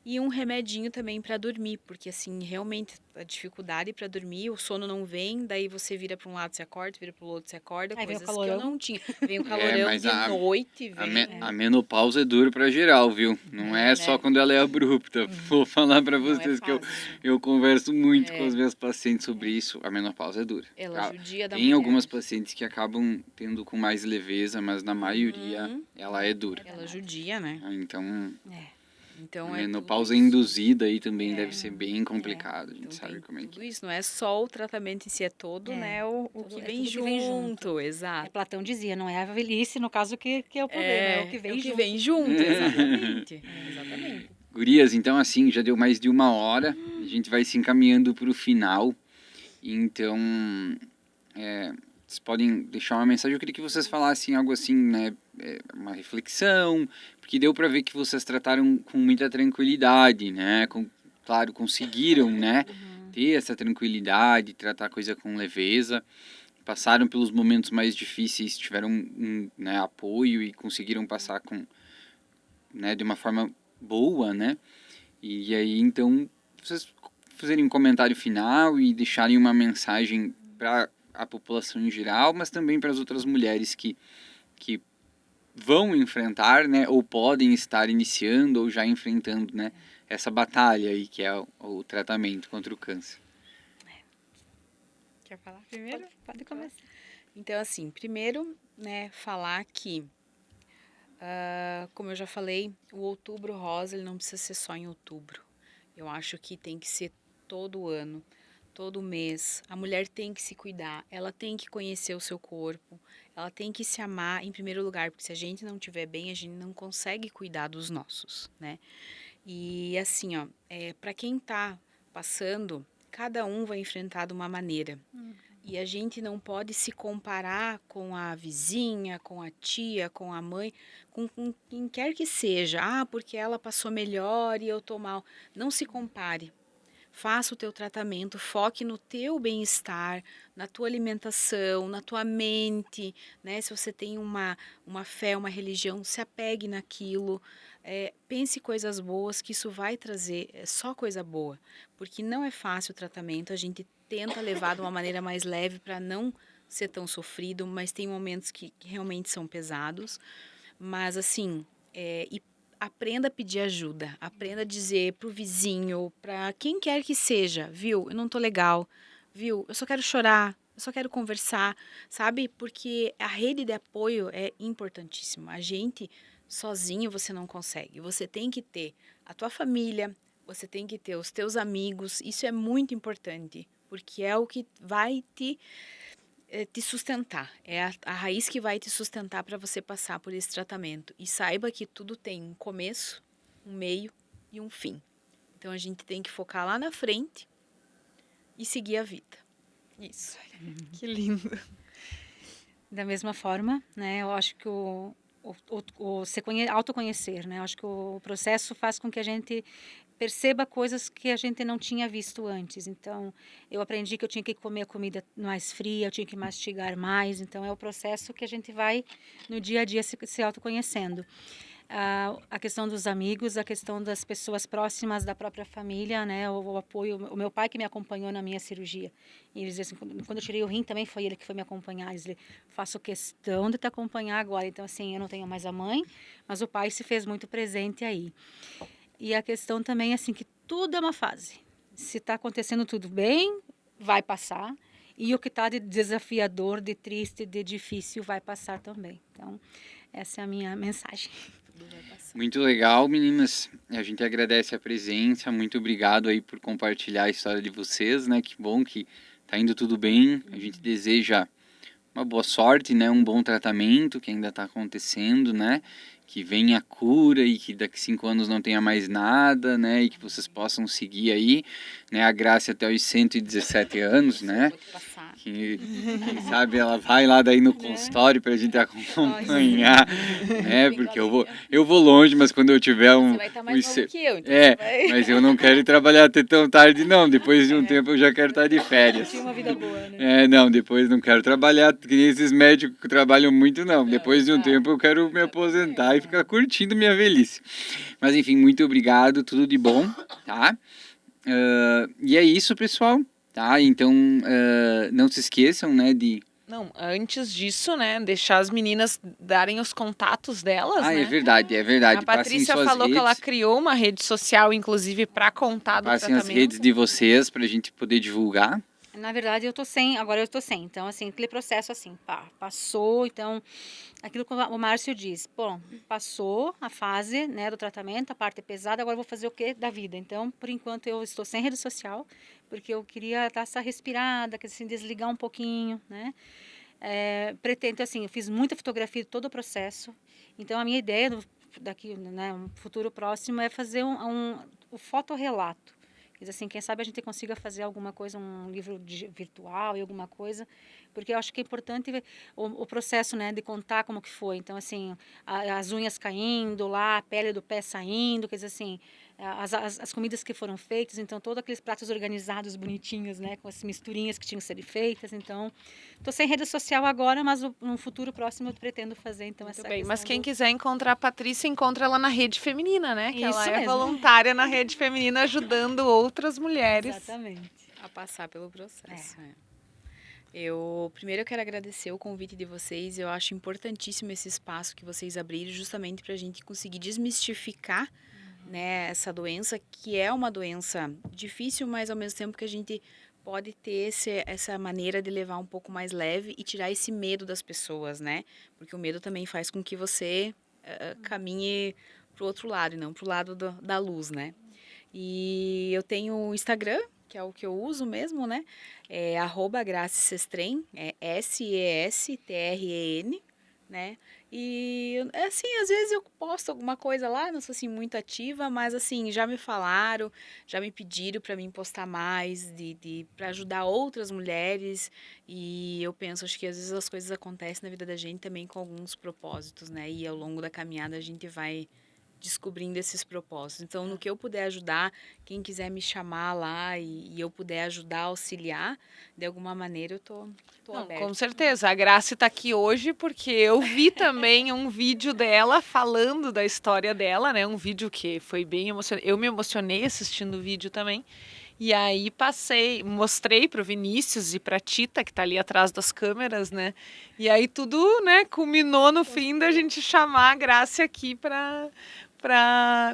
E um remedinho também para dormir, porque assim, realmente a dificuldade para dormir, o sono não vem, daí você vira para um lado, você acorda, vira para o outro, você acorda, Aí vem o coisas que eu calorão. não tinha. Vem o calorão mas de noite, vem. A menopausa é dura pra geral, viu? Não é só né? quando ela é abrupta. Vou falar pra Não é vocês que fácil. eu converso muito com É. as minhas pacientes sobre isso. A menopausa é dura. Ela Tá? judia da Tem mulher. algumas pacientes que acabam tendo com mais leveza, mas na maioria Uhum. ela é dura. Ela judia, né? Então, Então a é menopausa tudo isso. induzida aí também deve ser bem complicado. A gente Então sabe tem como é que tudo isso, não é só o tratamento em si, é todo, né, o tudo- que é vem tudo que vem junto, É, exato. Platão dizia, não é a velhice, no caso, que é o problema, é o que vem junto. vem junto, exatamente. Exatamente. Gurias, então assim, já deu mais de 1 hora. A gente vai se encaminhando para o final. Então, vocês podem deixar uma mensagem. Eu queria que vocês falassem algo assim, né? Uma reflexão, porque deu para ver que vocês trataram com muita tranquilidade, né? Claro, conseguiram, né? Ter essa tranquilidade, tratar a coisa com leveza. Passaram pelos momentos mais difíceis, tiveram né, apoio e conseguiram passar né, de uma forma boa, né? E aí, então, vocês fazerem um comentário final e deixarem uma mensagem para a população em geral, mas também para as outras mulheres que vão enfrentar, né, ou podem estar iniciando ou já enfrentando, né, essa batalha aí que é o tratamento contra o câncer. Quer falar primeiro? Pode começar. Então, assim, primeiro, né, falar que, como eu já falei, o Outubro Rosa, ele não precisa ser só em outubro. Eu acho que tem que ser todo ano, todo mês. A mulher tem que se cuidar, ela tem que conhecer o seu corpo, ela tem que se amar em primeiro lugar, porque se a gente não estiver bem, a gente não consegue cuidar dos nossos, né? E assim, ó, para quem tá passando, cada um vai enfrentar de uma maneira. E a gente não pode se comparar com a vizinha, com a tia, com a mãe, com quem quer que seja. Ah, porque ela passou melhor e eu tô mal. Não se compare. Faça o teu tratamento, foque no teu bem-estar, na tua alimentação, na tua mente, né? Se você tem uma fé, uma religião, se apegue naquilo. Pense coisas boas, que isso vai trazer só coisa boa. Porque não é fácil o tratamento, a gente tenta levar de uma maneira mais leve para não ser tão sofrido, mas tem momentos que realmente são pesados. Mas assim, e aprenda a pedir ajuda, aprenda a dizer pro vizinho, para quem quer que seja, viu? Eu não tô legal, viu? Eu só quero chorar, eu só quero conversar, sabe? Porque a rede de apoio é importantíssima. A gente sozinho você não consegue. Você tem que ter a tua família, você tem que ter os teus amigos. Isso é muito importante, porque é o que vai te sustentar. É a raiz que vai te sustentar para você passar por esse tratamento. E saiba que tudo tem um começo, um meio e um fim. Então a gente tem que focar lá na frente e seguir a vida. Isso. Que lindo. Da mesma forma, né, eu acho que autoconhecer, né, eu acho que o processo faz com que a gente perceba coisas que a gente não tinha visto antes. Então, eu aprendi que eu tinha que comer a comida mais fria, eu tinha que mastigar mais. Então, é o processo que a gente vai, no dia a dia, se autoconhecendo. A questão dos amigos, a questão das pessoas próximas da própria família, né, o apoio. O meu pai que me acompanhou na minha cirurgia. E ele dizia assim, quando eu tirei o rim também foi ele que foi me acompanhar. Ele dizia, faço questão de te acompanhar agora. Então, assim, eu não tenho mais a mãe, mas o pai se fez muito presente aí. E a questão também, assim, que tudo é uma fase. Se está acontecendo tudo bem, vai passar. E o que está de desafiador, de triste, de difícil, vai passar também. Então, essa é a minha mensagem. Muito legal, meninas. A gente agradece a presença. Muito obrigado aí por compartilhar a história de vocês, né? Que bom que tá indo tudo bem. A gente deseja uma boa sorte, né? Um bom tratamento que ainda está acontecendo, né? Que venha a cura e que daqui 5 anos não tenha mais nada, né? E que vocês possam seguir aí, né? A Graça até os 117 anos, né? Que, quem sabe ela vai lá daí no consultório pra gente acompanhar, né? Porque eu vou longe, mas quando eu tiver Você vai estar mais novo que eu. Então mas eu não quero ir trabalhar até tão tarde, não. Depois de um tempo eu já quero estar de férias. Tinha uma vida boa, né? Não, depois não quero trabalhar, que nem esses médicos que trabalham muito, não. Depois de um tempo eu quero me aposentar e ficar curtindo minha velhice. Mas enfim, muito obrigado, tudo de bom, tá? E é isso, pessoal, tá? Então, não se esqueçam, né, de... Não, antes disso, né, deixar as meninas darem os contatos delas, né? é verdade. A Patrícia falou que ela criou uma rede social, inclusive, para contar do Passem as tratamento. redes de vocês pra gente poder divulgar. Na verdade, agora eu tô sem. Então, assim, aquele processo assim, passou, então, aquilo que o Márcio diz, bom, passou a fase, né, do tratamento, a parte pesada, agora eu vou fazer o quê da vida? Então, por enquanto, eu estou sem rede social, porque eu queria dar essa respirada, assim, desligar um pouquinho, né? Pretendo, assim, eu fiz muita fotografia de todo o processo, então a minha ideia daqui, né, um futuro próximo é fazer um fotorrelato. Quer dizer, assim, quem sabe a gente consiga fazer alguma coisa, um livro virtual e alguma coisa, porque eu acho que é importante ver o processo, né, de contar como que foi. Então, assim, as unhas caindo lá, a pele do pé saindo, quer dizer, assim, as comidas que foram feitas, então, todos aqueles pratos organizados, bonitinhos, né, com as misturinhas que tinham que ser feitas. Então, estou sem rede social agora, mas no futuro próximo eu pretendo fazer, então, Muito essa bem, questão mas quem quiser encontrar a Patrícia, encontra ela na Rede Feminina, né? Que ela Isso é mesmo. voluntária na Rede Feminina, ajudando outras mulheres. Exatamente. A passar pelo processo. Eu quero agradecer o convite de vocês. Eu acho importantíssimo esse espaço que vocês abriram, justamente para a gente conseguir desmistificar, né, essa doença, que é uma doença difícil, mas ao mesmo tempo que a gente pode ter essa maneira de levar um pouco mais leve e tirar esse medo das pessoas, né? Porque o medo também faz com que você caminhe para o outro lado e não para o lado da luz, né? E eu tenho o Instagram, que é o que eu uso mesmo, né? É @GraciSestren, é SESTREN, né? E, assim, às vezes eu posto alguma coisa lá, não sou assim muito ativa, mas assim, já me falaram, já me pediram para mim postar mais, para ajudar outras mulheres. E eu penso, acho que às vezes as coisas acontecem na vida da gente também com alguns propósitos, né? E ao longo da caminhada a gente vai descobrindo esses propósitos. Então, no que eu puder ajudar, quem quiser me chamar lá e eu puder ajudar, auxiliar, de alguma maneira eu tô Não, aberta. com certeza. A Grace está aqui hoje porque eu vi também um vídeo dela falando da história dela, né? Um vídeo que foi bem emocionante. Eu me emocionei assistindo o vídeo também. E aí mostrei pro Vinícius e pra Tita, que tá ali atrás das câmeras, né? E aí tudo, né, culminou no fim da gente chamar a Grace aqui para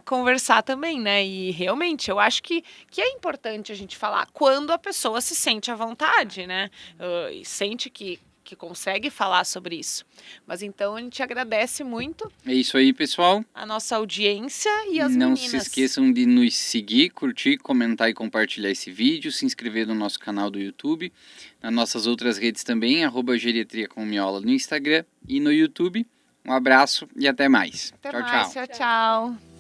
conversar também, né? E realmente, eu acho que é importante a gente falar quando a pessoa se sente à vontade, né? E sente que consegue falar sobre isso. Mas então a gente agradece muito É isso aí, pessoal. a nossa audiência e as Não meninas. se esqueçam de nos seguir, curtir, comentar e compartilhar esse vídeo, se inscrever no nosso canal do YouTube, nas nossas outras redes também, @geriatria com Miola no Instagram e no YouTube. Um abraço e até mais. Até Tchau, mais. tchau. Tchau, tchau.